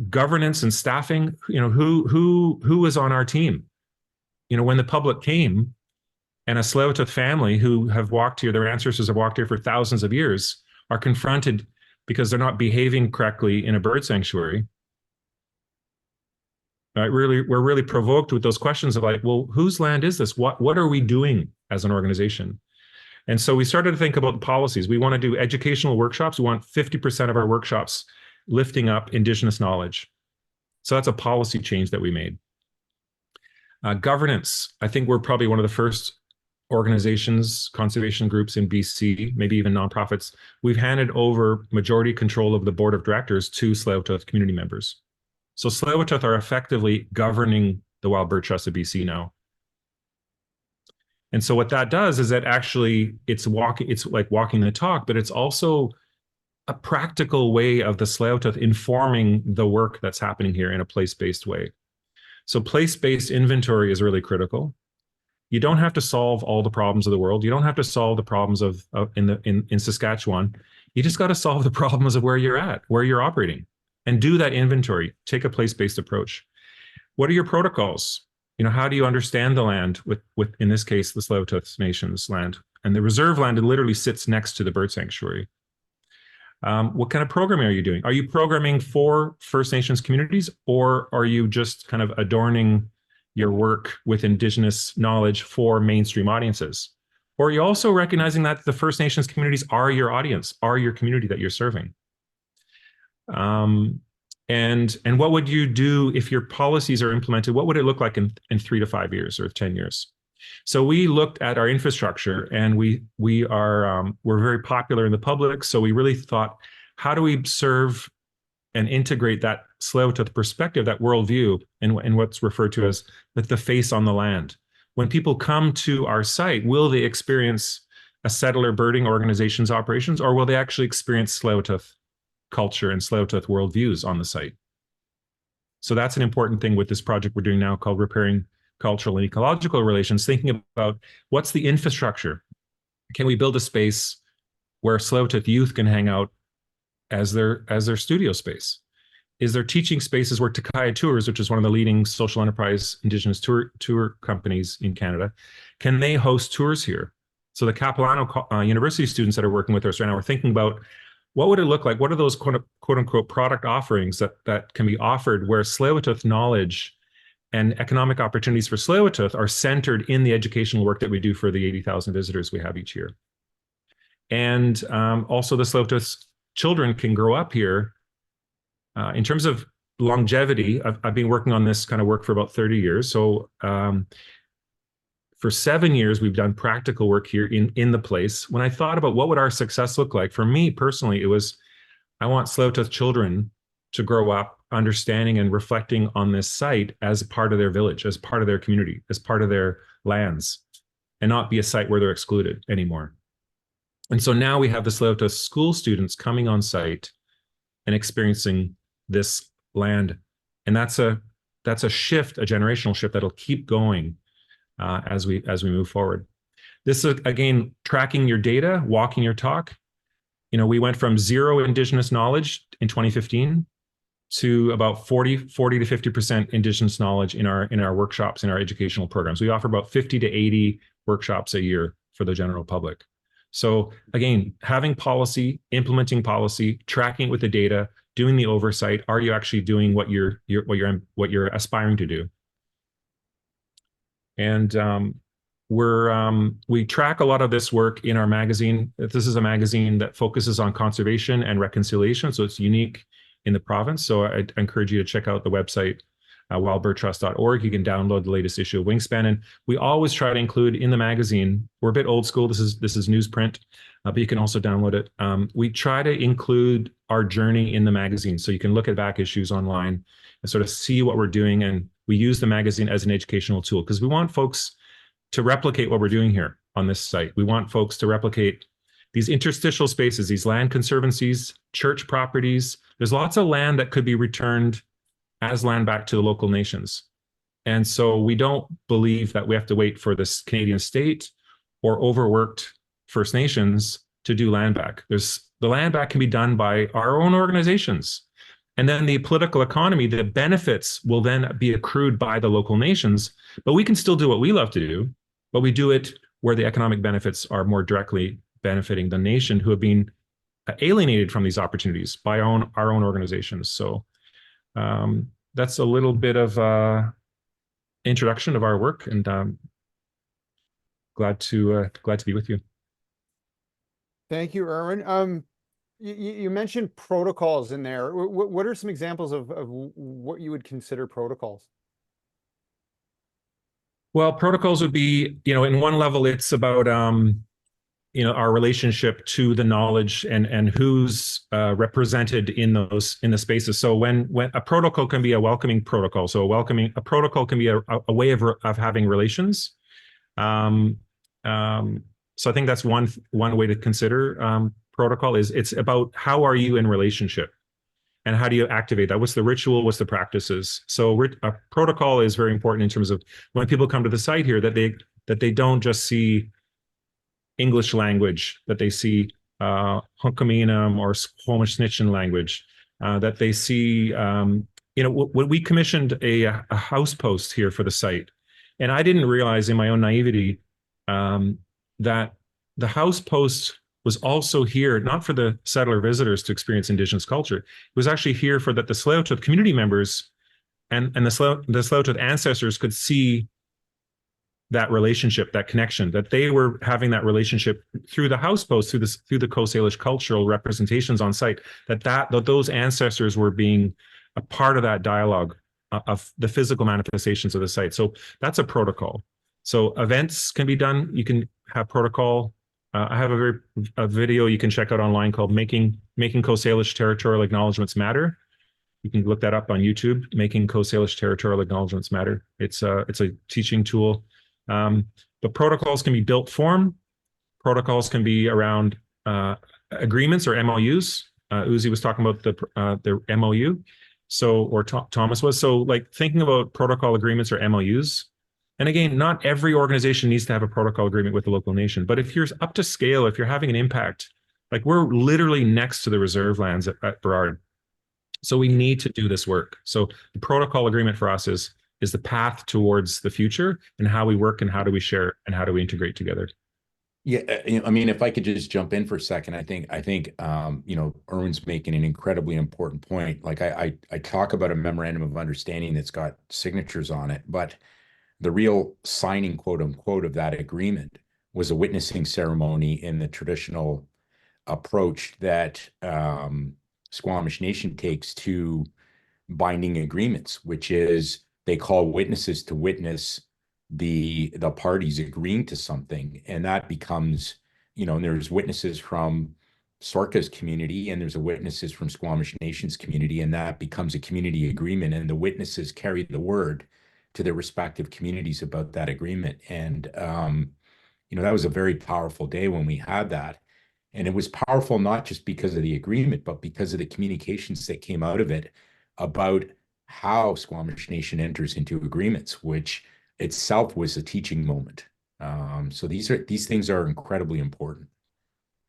governance and staffing, who was on our team? When the public came, and a Tsleil-Waututh family who have walked here, their ancestors have walked here for thousands of years, are confronted because they're not behaving correctly in a bird sanctuary. Right? We're really provoked with those questions of like, well, whose land is this? What are we doing as an organization? And so we started to think about the policies. We want to do educational workshops. We want 50% of our workshops lifting up Indigenous knowledge. So that's a policy change that we made. Governance. I think we're probably one of the first organizations, conservation groups in BC, maybe even nonprofits. We've handed over majority control of the board of directors to Tsleil-Waututh community members. So Tsleil-Waututh are effectively governing the Wild Bird Trust of BC now. And so what that does is that actually it's like walking the talk, but it's also a practical way of the Tsleil-Waututh informing the work that's happening here in a place-based way. So place-based inventory is really critical. You don't have to solve all the problems of the world. You don't have to solve the problems in Saskatchewan. You just got to solve the problems of where you're at, where you're operating, and do that inventory. Take a place-based approach. What are your protocols? How do you understand the land with in this case, the Tsleil-Waututh Nation's land? And the reserve land literally sits next to the bird sanctuary. What kind of programming are you doing? Are you programming for First Nations communities, or are you just kind of adorning your work with Indigenous knowledge for mainstream audiences? Or are you also recognizing that the First Nations communities are your audience, are your community that you're serving? And what would you do if your policies are implemented? What would it look like in 3 to 5 years or 10 years? So we looked at our infrastructure, and we're very popular in the public. So we really thought, how do we serve and integrate that Tsleil-Waututh perspective, that worldview, in what's referred to as the face on the land? When people come to our site, will they experience a settler birding organization's operations, or will they actually experience Tsleil-Waututh culture and Tsleil-Waututh worldviews on the site? So that's an important thing with this project we're doing now called Repairing Cultural and Ecological Relations, thinking about what's the infrastructure. Can we build a space where Tsleil-Waututh youth can hang out as their studio space? Is there teaching spaces where Takaya Tours, which is one of the leading social enterprise Indigenous tour companies in Canada, can they host tours here? So the Capilano University students that are working with us right now are thinking about, what would it look like? What are those quote unquote product offerings that can be offered where Tsleil-Waututh knowledge and economic opportunities for Tsleil-Waututh are centered in the educational work that we do for the 80,000 visitors we have each year. And also the Tsleil-Waututh children can grow up here. In terms of longevity, I've been working on this kind of work for about 30 years. So for 7 years, we've done practical work here in the place. When I thought about what would our success look like, for me personally, it was, I want Tsleil-Waututh children to grow up understanding and reflecting on this site as a part of their village, as part of their community, as part of their lands, and not be a site where they're excluded anymore. And so now we have the Tsleil-Waututh school students coming on site and experiencing this land. And that's a shift, a generational shift that'll keep going as we move forward. This is, again, tracking your data, walking your talk. We went from 0 Indigenous knowledge in 2015 to about 40 to 50% Indigenous knowledge in our workshops, in our educational programs. We offer about 50 to 80 workshops a year for the general public. So again, having policy, implementing policy, tracking it with the data, doing the oversight. Are you actually doing what you're aspiring to do? And we track a lot of this work in our magazine. This is a magazine that focuses on conservation and reconciliation, so it's unique in the province. So I encourage you to check out the website, wildbirdtrust.org. You can download the latest issue of Wingspan, and we always try to include in the magazine. We're a bit old school. This is newsprint, but you can also download it. We try to include our journey in the magazine, so you can look at back issues online and sort of see what we're doing. And we use the magazine as an educational tool because we want folks to replicate what we're doing here on this site. We want folks to replicate these interstitial spaces, these land conservancies, church properties. There's lots of land that could be returned as land back to the local nations. And so we don't believe that we have to wait for this Canadian state or overworked First Nations to do land back. The land back can be done by our own organizations. And then the political economy, the benefits will then be accrued by the local nations. But we can still do what we love to do, but we do it where the economic benefits are more directly benefiting the nation who have been alienated from these opportunities by our own organizations. So that's a little bit of introduction of our work, and glad to be with you. Thank you, Erwin. You mentioned protocols in there. What are some examples of what you would consider protocols? Well, protocols would be, in one level, it's about our relationship to the knowledge and who's represented in the spaces. So when a protocol can be a welcoming protocol, so a protocol can be a way of having relations. So I think that's one way to consider protocol. Is it's about how are you in relationship, and how do you activate that? What's the ritual? What's the practices? So a protocol is very important in terms of when people come to the site here, that they don't just see English language, that they see Hunkaminam or Squamish-Snitchin language, that they see, when we commissioned a house post here for the site, and I didn't realize in my own naivety that the house post was also here, not for the settler visitors to experience Indigenous culture. It was actually here for that the Tsleil-Waututh community members and the Tsleil-Waututh ancestors could see that relationship, that connection, that they were having that relationship through the house post, through the Coast Salish cultural representations on site, that those ancestors were being a part of that dialogue of the physical manifestations of the site. So that's a protocol. So events can be done. You can have protocol. I have a video you can check out online called "Making Coast Salish Territorial Acknowledgements Matter." You can look that up on YouTube. "Making Coast Salish Territorial Acknowledgements Matter." It's a teaching tool. But protocols can be built form. Protocols can be around agreements or MOUs. Uzi was talking about the MOU. So, or Thomas was. So like thinking about protocol agreements or MOUs. And again, not every organization needs to have a protocol agreement with the local nation. But if you're up to scale, if you're having an impact, like we're literally next to the reserve lands at Burrard. So we need to do this work. So the protocol agreement for us is the path towards the future and how we work and how do we share and how do we integrate together. Yeah, I mean, if I could just jump in for a second, I think Erwin's making an incredibly important point. Like I talk about a memorandum of understanding that's got signatures on it, but the real signing, quote unquote, of that agreement was a witnessing ceremony in the traditional approach that Squamish Nation takes to binding agreements, which is they call witnesses to witness the parties agreeing to something, and that becomes, and there's witnesses from Sorka's community and there's witnesses from Squamish Nation's community, and that becomes a community agreement, and the witnesses carry the word to their respective communities about that agreement. And that was a very powerful day when we had that. And it was powerful not just because of the agreement, but because of the communications that came out of it about how Squamish Nation enters into agreements, which itself was a teaching moment. So these things are incredibly important.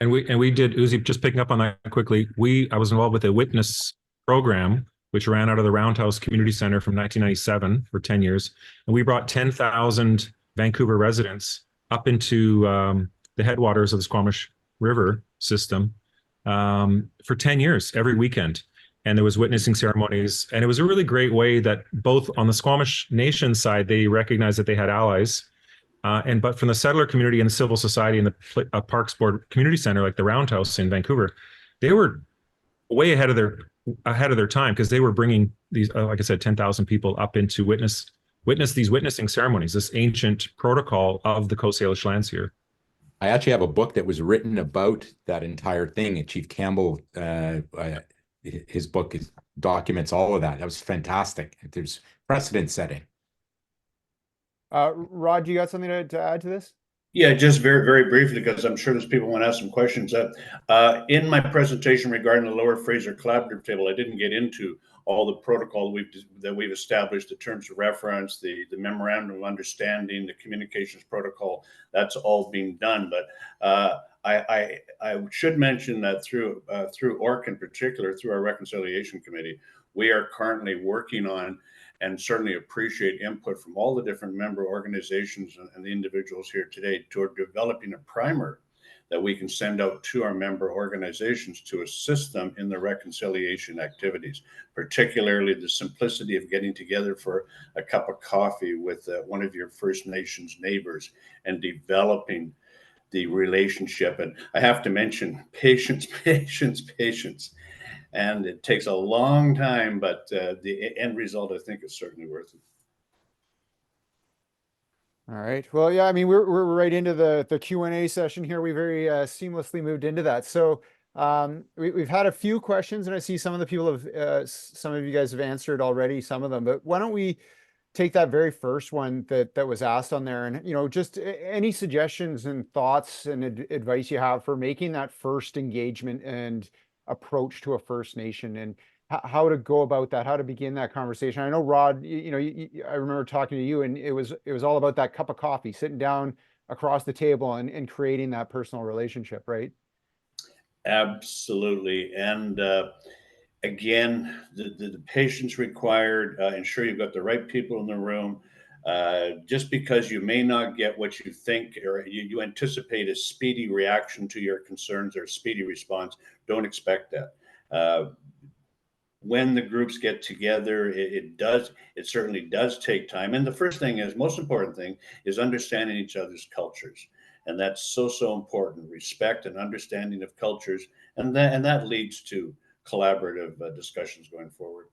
And we did, Uzi, just picking up on that quickly, I was involved with a witness program which ran out of the Roundhouse Community Center from 1997 for 10 years. And we brought 10,000 Vancouver residents up into the headwaters of the Squamish River system for 10 years, every weekend. And there was witnessing ceremonies. And it was a really great way that both on the Squamish Nation side, they recognized that they had allies. But from the settler community and the civil society and the Parks Board Community Center, like the Roundhouse in Vancouver, they were way ahead of their time, because they were bringing these, like I said, 10,000 people up into witness these witnessing ceremonies, this ancient protocol of the Coast Salish lands here. I actually have a book that was written about that entire thing, and Chief Campbell, his book documents all of that. That was fantastic. There's precedent setting. Rod, you got something to add to this? Yeah, just very, very briefly, because I'm sure there's people want to ask some questions. In my presentation regarding the Lower Fraser Collaborative Table, I didn't get into all the protocol that we've established, the terms of reference, the memorandum of understanding, the communications protocol. That's all being done. But I should mention that through ORC in particular, through our reconciliation committee, we are currently working on, and certainly appreciate input from all the different member organizations and the individuals here today, toward developing a primer that we can send out to our member organizations to assist them in the reconciliation activities, particularly the simplicity of getting together for a cup of coffee with one of your First Nations neighbors and developing the relationship. And I have to mention patience, patience, patience. And it takes a long time, but the end result, I think, is certainly worth it. All right. Well, yeah, I mean, we're right into the Q&A session here. We very seamlessly moved into that. So we've had a few questions, and I see some of the people have, some of you guys have answered already some of them, but why don't we take that very first one that was asked on there, and, you know, just any suggestions and thoughts and advice you have for making that first engagement and approach to a First Nation, and how to go about that, how to begin that conversation. I know, Rod, I remember talking to you, and it was all about that cup of coffee, sitting down across the table and creating that personal relationship, right? Absolutely. And again, the patience required, ensure you've got the right people in the room. Just because you may not get what you think, or you anticipate a speedy reaction to your concerns or a speedy response, don't expect that. When the groups get together, it certainly does take time. And the first thing is, most important thing, is understanding each other's cultures. And that's so important, respect and understanding of cultures. And that leads to collaborative discussions going forward.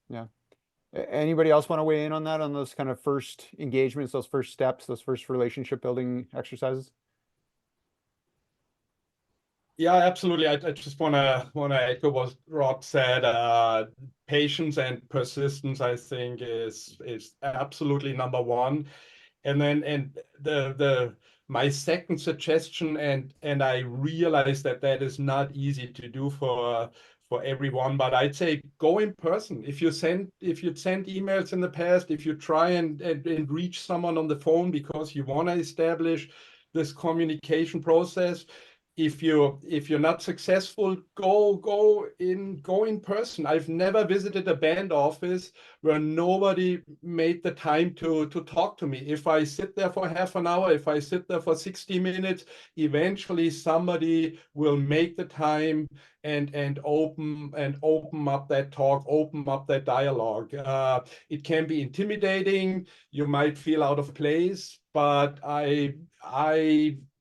Yeah. Anybody else want to weigh in on that, on those kind of first engagements, those first steps, those first relationship building exercises? Yeah, absolutely. I just wanna echo what Rod said. Patience and persistence, I think, is absolutely number one. And then my second suggestion, and I realize that is not easy to do for everyone, but I'd say go in person. If you'd sent emails in the past, if you try and reach someone on the phone because you want to establish this communication process, if you're not successful, go in person. I've never visited a band office where nobody made the time to talk to me. If I sit there for half an hour, if I sit there for 60 minutes, eventually somebody will make the time and open up that talk, open up that dialogue. It can be intimidating. You might feel out of place, but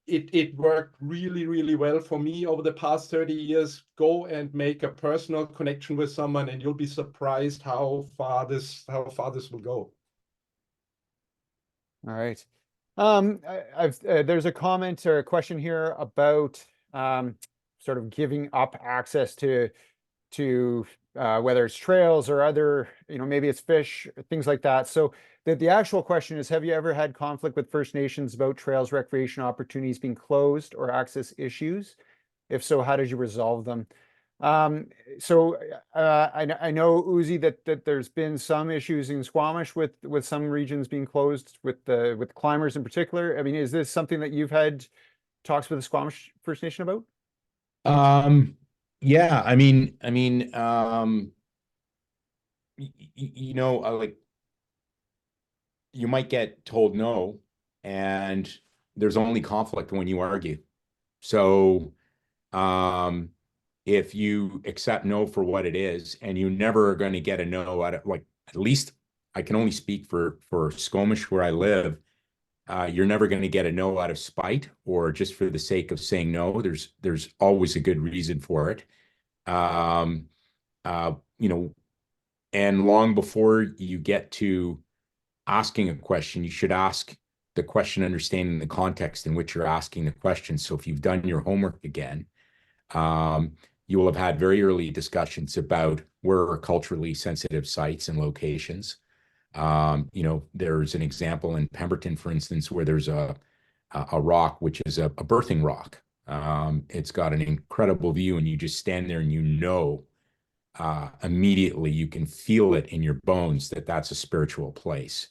it worked really, really well for me over the past 30 years. Go and make a personal connection with someone, and you'll be surprised how far this will go. All right. There's a comment or a question here about sort of giving up access to whether it's trails or other, maybe it's fish, things like that. So the actual question is, have you ever had conflict with First Nations about trails, recreation opportunities being closed, or access issues? If so, how did you resolve them? So I know, Uzi, that there's been some issues in Squamish with some regions being closed, with climbers in particular. I mean, is this something that you've had talks with the Squamish First Nation about? Yeah, I mean, you know, like you might get told no, and there's only conflict when you argue. So, if you accept no for what it is, and you never are going to get a no out of, like, at least I can only speak for Squamish where I live. You're never going to get a no out of spite or just for the sake of saying no. There's always a good reason for it. Um, you know, and long before you get to asking a question, you should ask the question understanding the context in which you're asking the question. So if you've done your homework again, um, you will have had very early discussions about where are culturally sensitive sites and locations. You know, there's an example in Pemberton, for instance, where there's a rock which is a birthing rock. It's got an incredible view, and you just stand there and you know immediately you can feel it in your bones that that's a spiritual place.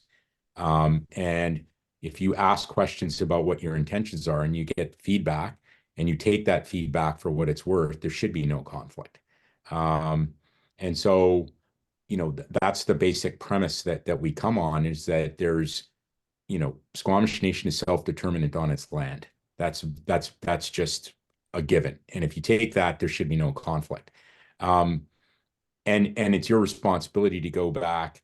And if you ask questions about what your intentions are and you get feedback and you take that feedback for what it's worth, there should be no conflict. And so, you know, that's the basic premise that we come on, is that there's, you know, Squamish Nation is self-determinant on its land. That's just a given. And if you take that, there should be no conflict. And it's your responsibility to go back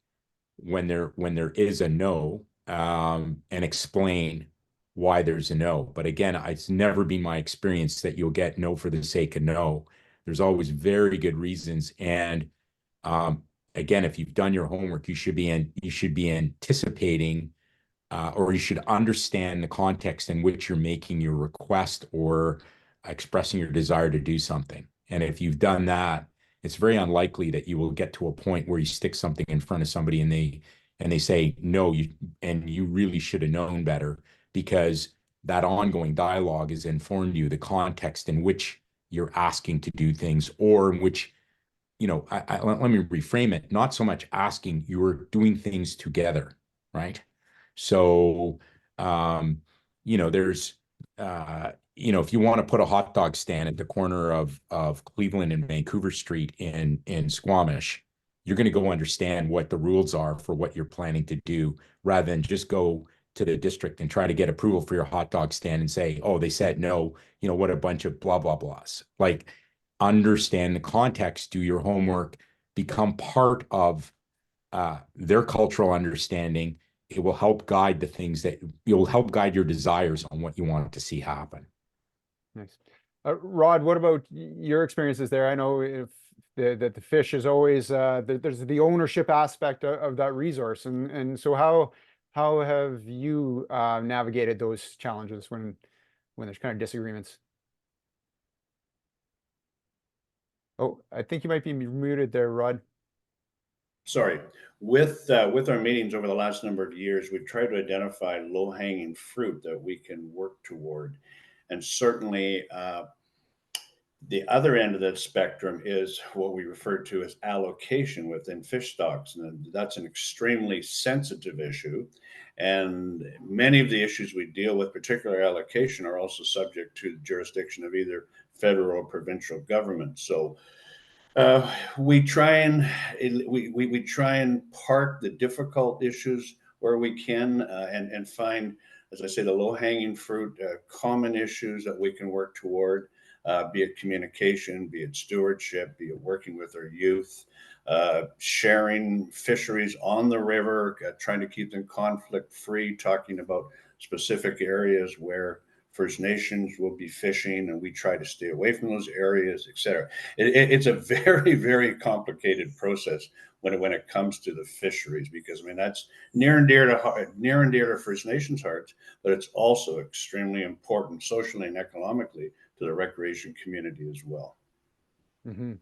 when there is a no, and explain why there's a no. But again, it's never been my experience that you'll get no for the sake of no. There's always very good reasons. And again, if you've done your homework, you should be anticipating, or you should understand the context in which you're making your request or expressing your desire to do something. And if you've done that, it's very unlikely that you will get to a point where you stick something in front of somebody and they say no, you really should have known better, because that ongoing dialogue has informed you the context in which you're asking to do things, or in which, you know, let me reframe it. Not so much asking, you're doing things together, right? So, you know, there's, you know, if you want to put a hot dog stand at the corner of Cleveland and Vancouver Street in Squamish, you're going to go understand what the rules are for what you're planning to do, rather than just go to the district and try to get approval for your hot dog stand and say, oh, they said no, you know, what a bunch of blah, blah, blahs. Like, understand the context, do your homework, become part of their cultural understanding. It will help guide the things that you'll help guide your desires on what you want to see happen. Nice. Rod, what about your experiences there? I know if the fish is always there's the ownership aspect of that resource, and so how have you navigated those challenges when there's kind of disagreements? Oh, I think you might be muted there, Rod. Sorry. With our meetings over the last number of years, we've tried to identify low-hanging fruit that we can work toward. And certainly the other end of the spectrum is what we refer to as allocation within fish stocks. And that's an extremely sensitive issue. And many of the issues we deal with, particular allocation, are also subject to the jurisdiction of either federal or provincial government. So we try and we try and park the difficult issues where we can, and find, as I say, the low-hanging fruit, common issues that we can work toward, be it communication, be it stewardship, be it working with our youth, sharing fisheries on the river, trying to keep them conflict-free, talking about specific areas where First Nations will be fishing, and we try to stay away from those areas, et cetera. It's a very, very complicated process when it comes to the fisheries, because I mean that's near and dear to First Nations hearts, but it's also extremely important socially and economically to the recreation community as well. Mm-hmm.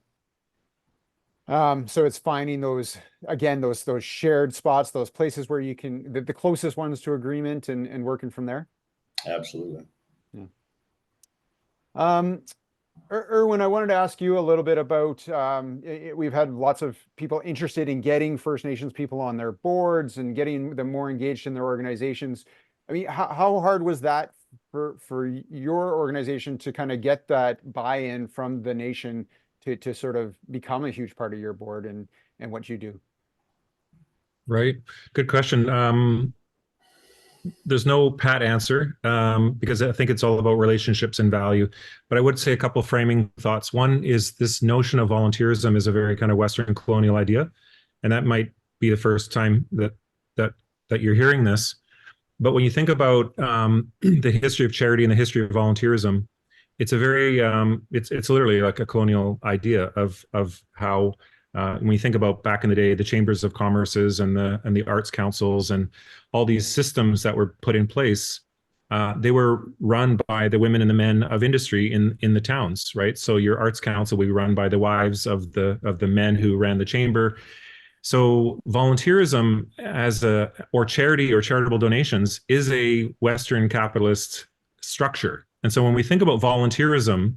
So it's finding those, again, those shared spots, those places where you can the closest ones to agreement, and working from there. Absolutely. Yeah. Erwin, I wanted to ask you a little bit about, we've had lots of people interested in getting First Nations people on their boards and getting them more engaged in their organizations. I mean, how hard was that for your organization to kind of get that buy-in from the nation to sort of become a huge part of your board and what you do? Right. Good question. There's no pat answer because I think it's all about relationships and value. But I would say a couple of framing thoughts. One is this notion of volunteerism is a very kind of Western colonial idea, and that might be the first time that you're hearing this. But when you think about the history of charity and the history of volunteerism, it's a very it's literally like a colonial idea of how when you think about back in the day, the chambers of commerces and the arts councils and all these systems that were put in place, they were run by the women and the men of industry in the towns, right? So your arts council would be run by the wives of the men who ran the chamber. So volunteerism or charity or charitable donations is a Western capitalist structure. And so when we think about volunteerism,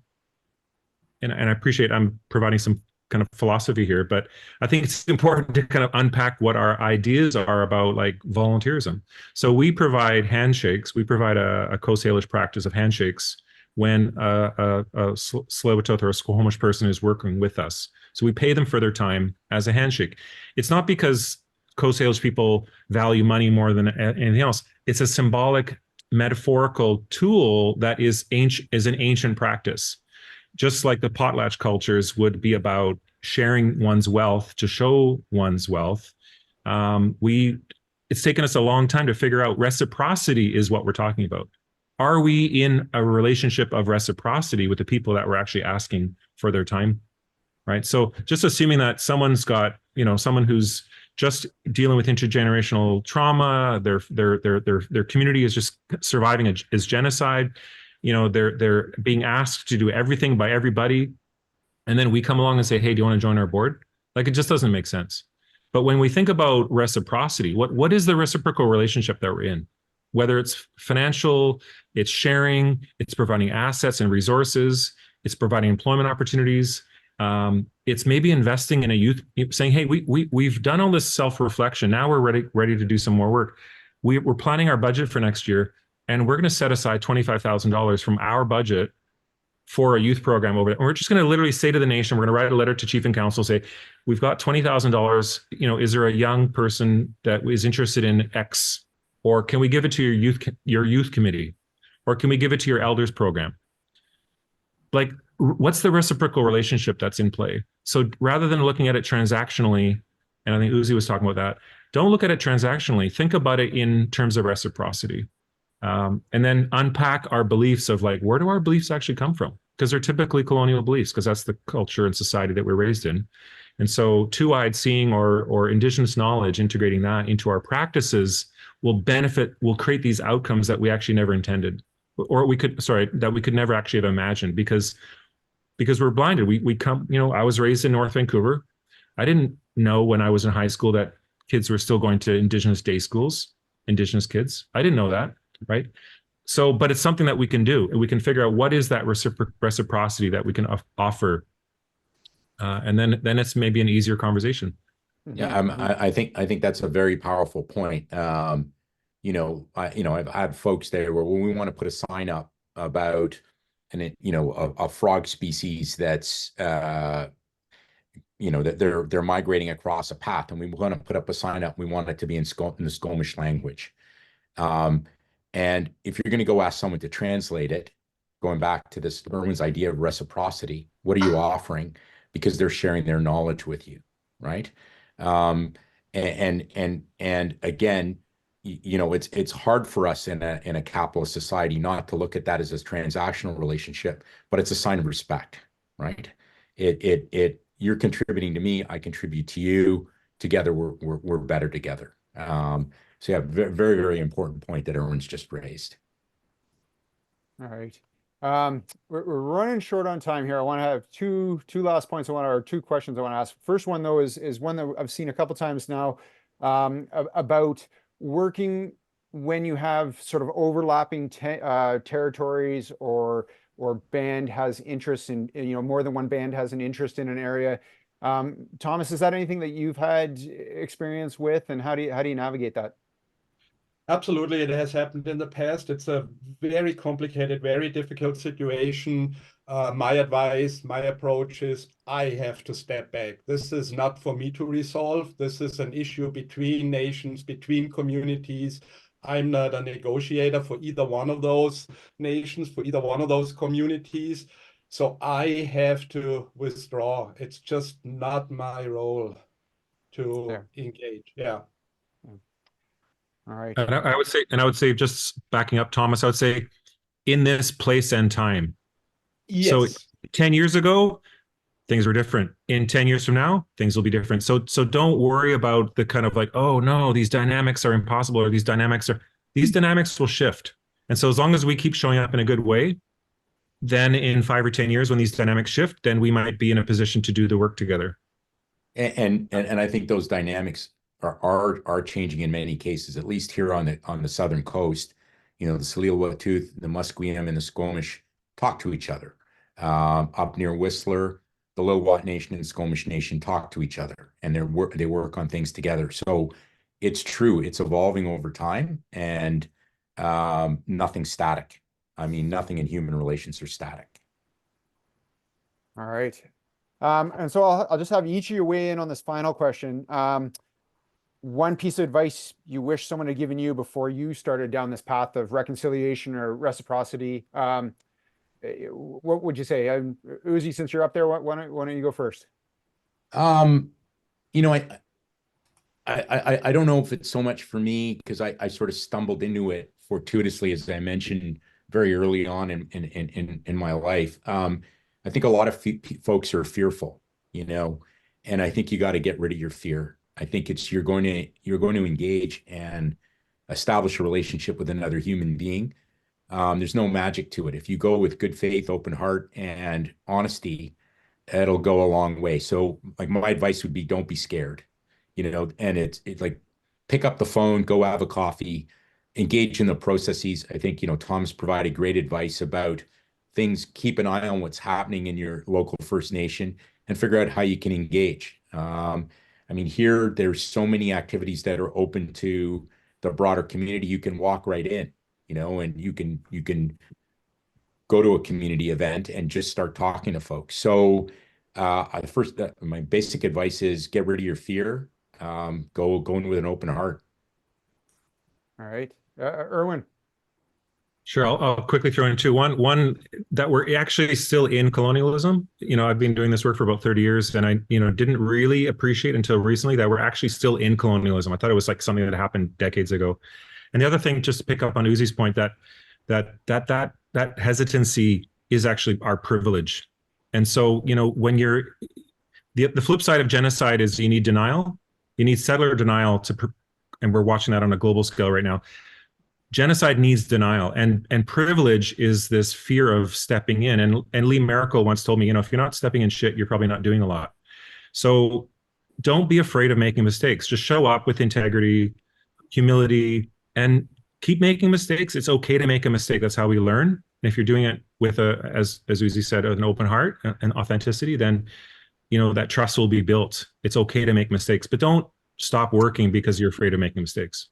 and I appreciate I'm providing some kind of philosophy here, but I think it's important to kind of unpack what our ideas are about like volunteerism. So we provide handshakes. We provide a Coast Salish practice of handshakes when a Tsleil-Waututh or a Squamish person is working with us. So we pay them for their time as a handshake. It's not because Coast Salish people value money more than anything else. It's a symbolic, metaphorical tool that is an ancient practice. Just like the potlatch cultures would be about sharing one's wealth to show one's wealth. It's taken us a long time to figure out reciprocity is what we're talking about. Are we in a relationship of reciprocity with the people that we're actually asking for their time? Right. So just assuming that someone's got, someone who's just dealing with intergenerational trauma, their community is just surviving is genocide. They're being asked to do everything by everybody. And then we come along and say, hey, do you want to join our board? Like, it just doesn't make sense. But when we think about reciprocity, what is the reciprocal relationship that we're in? Whether it's financial, it's sharing, it's providing assets and resources, it's providing employment opportunities. It's maybe investing in a youth, saying, hey, we've done all this self-reflection. Now we're ready to do some more work. We're planning our budget for next year. And we're going to set aside $25,000 from our budget for a youth program over there. And we're just going to literally say to the nation, we're going to write a letter to chief and council, say, we've got $20,000. Is there a young person that is interested in X? Or can we give it to your youth committee? Or can we give it to your elders program? Like, what's the reciprocal relationship that's in play? So rather than looking at it transactionally, and I think Uzi was talking about that, don't look at it transactionally. Think about it in terms of reciprocity. And then unpack our beliefs of like, where do our beliefs actually come from? Because they're typically colonial beliefs, because that's the culture and society that we're raised in. And so two-eyed seeing or Indigenous knowledge, integrating that into our practices will create these outcomes that we actually never intended, or that we could never actually have imagined because we're blinded. We come, I was raised in North Vancouver. I didn't know when I was in high school that kids were still going to Indigenous day schools, Indigenous kids. I didn't know that. Right. So, but it's something that we can do, and we can figure out what is that reciprocity that we can offer. And then it's maybe an easier conversation. Yeah. I think that's a very powerful point. I've had folks there where when we want to put a sign up about a frog species that's, that they're migrating across a path, and we want to put up a sign up, we want it to be in the Squamish language. And if you're going to go ask someone to translate it, going back to this Irwin's idea of reciprocity, what are you offering? Because they're sharing their knowledge with you, right? And again, it's hard for us in a capitalist society not to look at that as a transactional relationship, but it's a sign of respect, right? You're contributing to me, I contribute to you. Together, we're better together. So yeah, very, very important point that Irwin's just raised. All right. We're running short on time here. I want to have two last points. Two questions I want to ask. First one though is one that I've seen a couple times now, about working when you have sort of overlapping territories or band has interest in, more than one band has an interest in an area. Thomas, is that anything that you've had experience with, and how do you navigate that? Absolutely, it has happened in the past. It's a very complicated, very difficult situation. My advice, my approach is I have to step back. This is not for me to resolve. This is an issue between nations, between communities. I'm not a negotiator for either one of those nations, for either one of those communities. So I have to withdraw. It's just not my role to engage. Yeah. All right. And I would say, just backing up Thomas, I would say in this place and time. So Yes. 10 years ago, things were different. In 10 years from now, things will be different. So don't worry about the kind of like, oh no, these dynamics are impossible, or these dynamics will shift. And so as long as we keep showing up in a good way, then in 5 or 10 years, when these dynamics shift, then we might be in a position to do the work together. And I think those dynamics are changing in many cases, at least here on the southern coast. You know, the Tsleil-Waututh, the Musqueam, and the Squamish talk to each other. Up near Whistler, the Lil'wat Nation and Squamish Nation talk to each other, and they work on things together. So it's true, it's evolving over time, and nothing's static. I mean, nothing in human relations are static. All right. And so I'll just have each of you weigh in on this final question. One piece of advice you wish someone had given you before you started down this path of reconciliation or reciprocity. What would you say? Uzi, since you're up there, why don't you go first? You know, I don't know if it's so much for me, because I sort of stumbled into it fortuitously, as I mentioned very early on in my life. I think a lot of folks are fearful, you know, and I think you got to get rid of your fear. I think you're going to engage and establish a relationship with another human being. There's no magic to it. If you go with good faith, open heart, and honesty, it'll go a long way. So, like, my advice would be, don't be scared, you know. And it's like, pick up the phone, go have a coffee, engage in the processes. I think, you know, Tom's provided great advice about things. Keep an eye on what's happening in your local First Nation and figure out how you can engage. I mean, here, there's so many activities that are open to the broader community. You can walk right in, you know, and you can go to a community event and just start talking to folks. So my basic advice is get rid of your fear. Go in with an open heart. All right. Erwin. Sure, I'll quickly throw in two. One that we're actually still in colonialism. You know, I've been doing this work for about 30 years, and I, you know, didn't really appreciate until recently that we're actually still in colonialism. I thought it was like something that happened decades ago. And the other thing, just to pick up on Uzi's point, that hesitancy is actually our privilege. And so, you know, when the flip side of genocide is you need denial, you need settler denial and we're watching that on a global scale right now. Genocide needs denial, and privilege is this fear of stepping in. And Lee Merkel once told me, you know, if you're not stepping in shit, you're probably not doing a lot. So don't be afraid of making mistakes. Just show up with integrity, humility, and keep making mistakes. It's okay to make a mistake. That's how we learn. And if you're doing it with as Uzi said, an open heart and authenticity, then, you know, that trust will be built. It's okay to make mistakes, but don't stop working because you're afraid of making mistakes.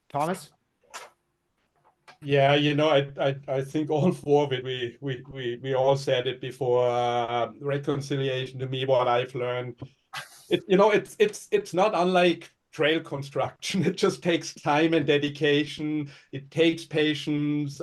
Thomas? Yeah, you know, I think all four of it, we all said it before. Reconciliation, to me, what I've learned, you know, it's not unlike trail construction. It just takes time and dedication. It takes patience.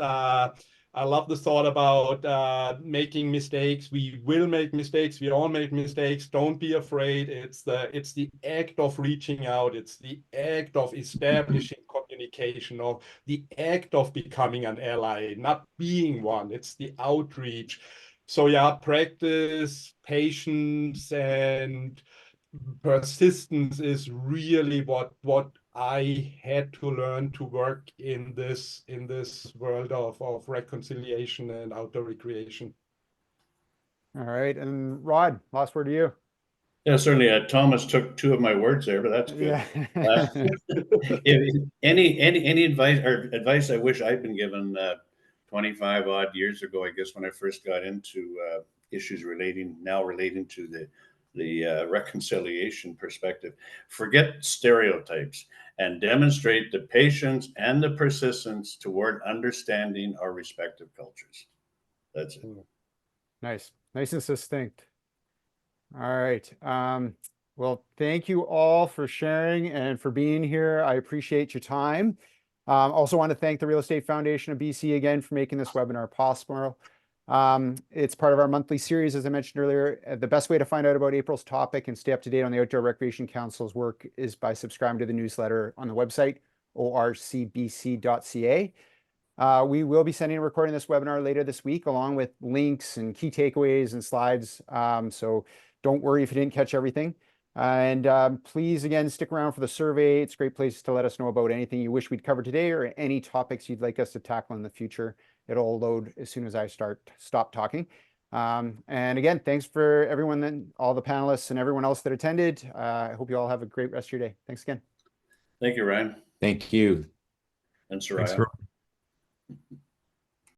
I love the thought about making mistakes. We will make mistakes. We all make mistakes. Don't be afraid. It's the act of reaching out. It's the act of establishing communication, or the act of becoming an ally, not being one. It's the outreach. So yeah, practice, patience, and persistence is really what I had to learn to work in this world of reconciliation and outdoor recreation. All right. And Rod, last word to you. Yeah, certainly. Thomas took two of my words there, but that's good. Any advice I wish I'd been given 25 odd years ago, I guess, when I first got into issues relating to the reconciliation perspective. Forget stereotypes and demonstrate the patience and the persistence toward understanding our respective cultures. That's it. Nice, nice and succinct. All right. Well, thank you all for sharing and for being here. I appreciate your time. Also want to thank the Real Estate Foundation of BC again for making this webinar possible. It's part of our monthly series, as I mentioned earlier. The best way to find out about April's topic and stay up to date on the Outdoor Recreation Council's work is by subscribing to the newsletter on the website, orcbc.ca. We will be sending and recording this webinar later this week, along with links and key takeaways and slides. So don't worry if you didn't catch everything. And please, again, stick around for the survey. It's a great place to let us know about anything you wish we'd cover today or any topics you'd like us to tackle in the future. It'll load as soon as I stop talking. And again, thanks for everyone, all the panelists and everyone else that attended. I hope you all have a great rest of your day. Thanks again. Thank you, Ryan Thank you. and Thanks Soraya. for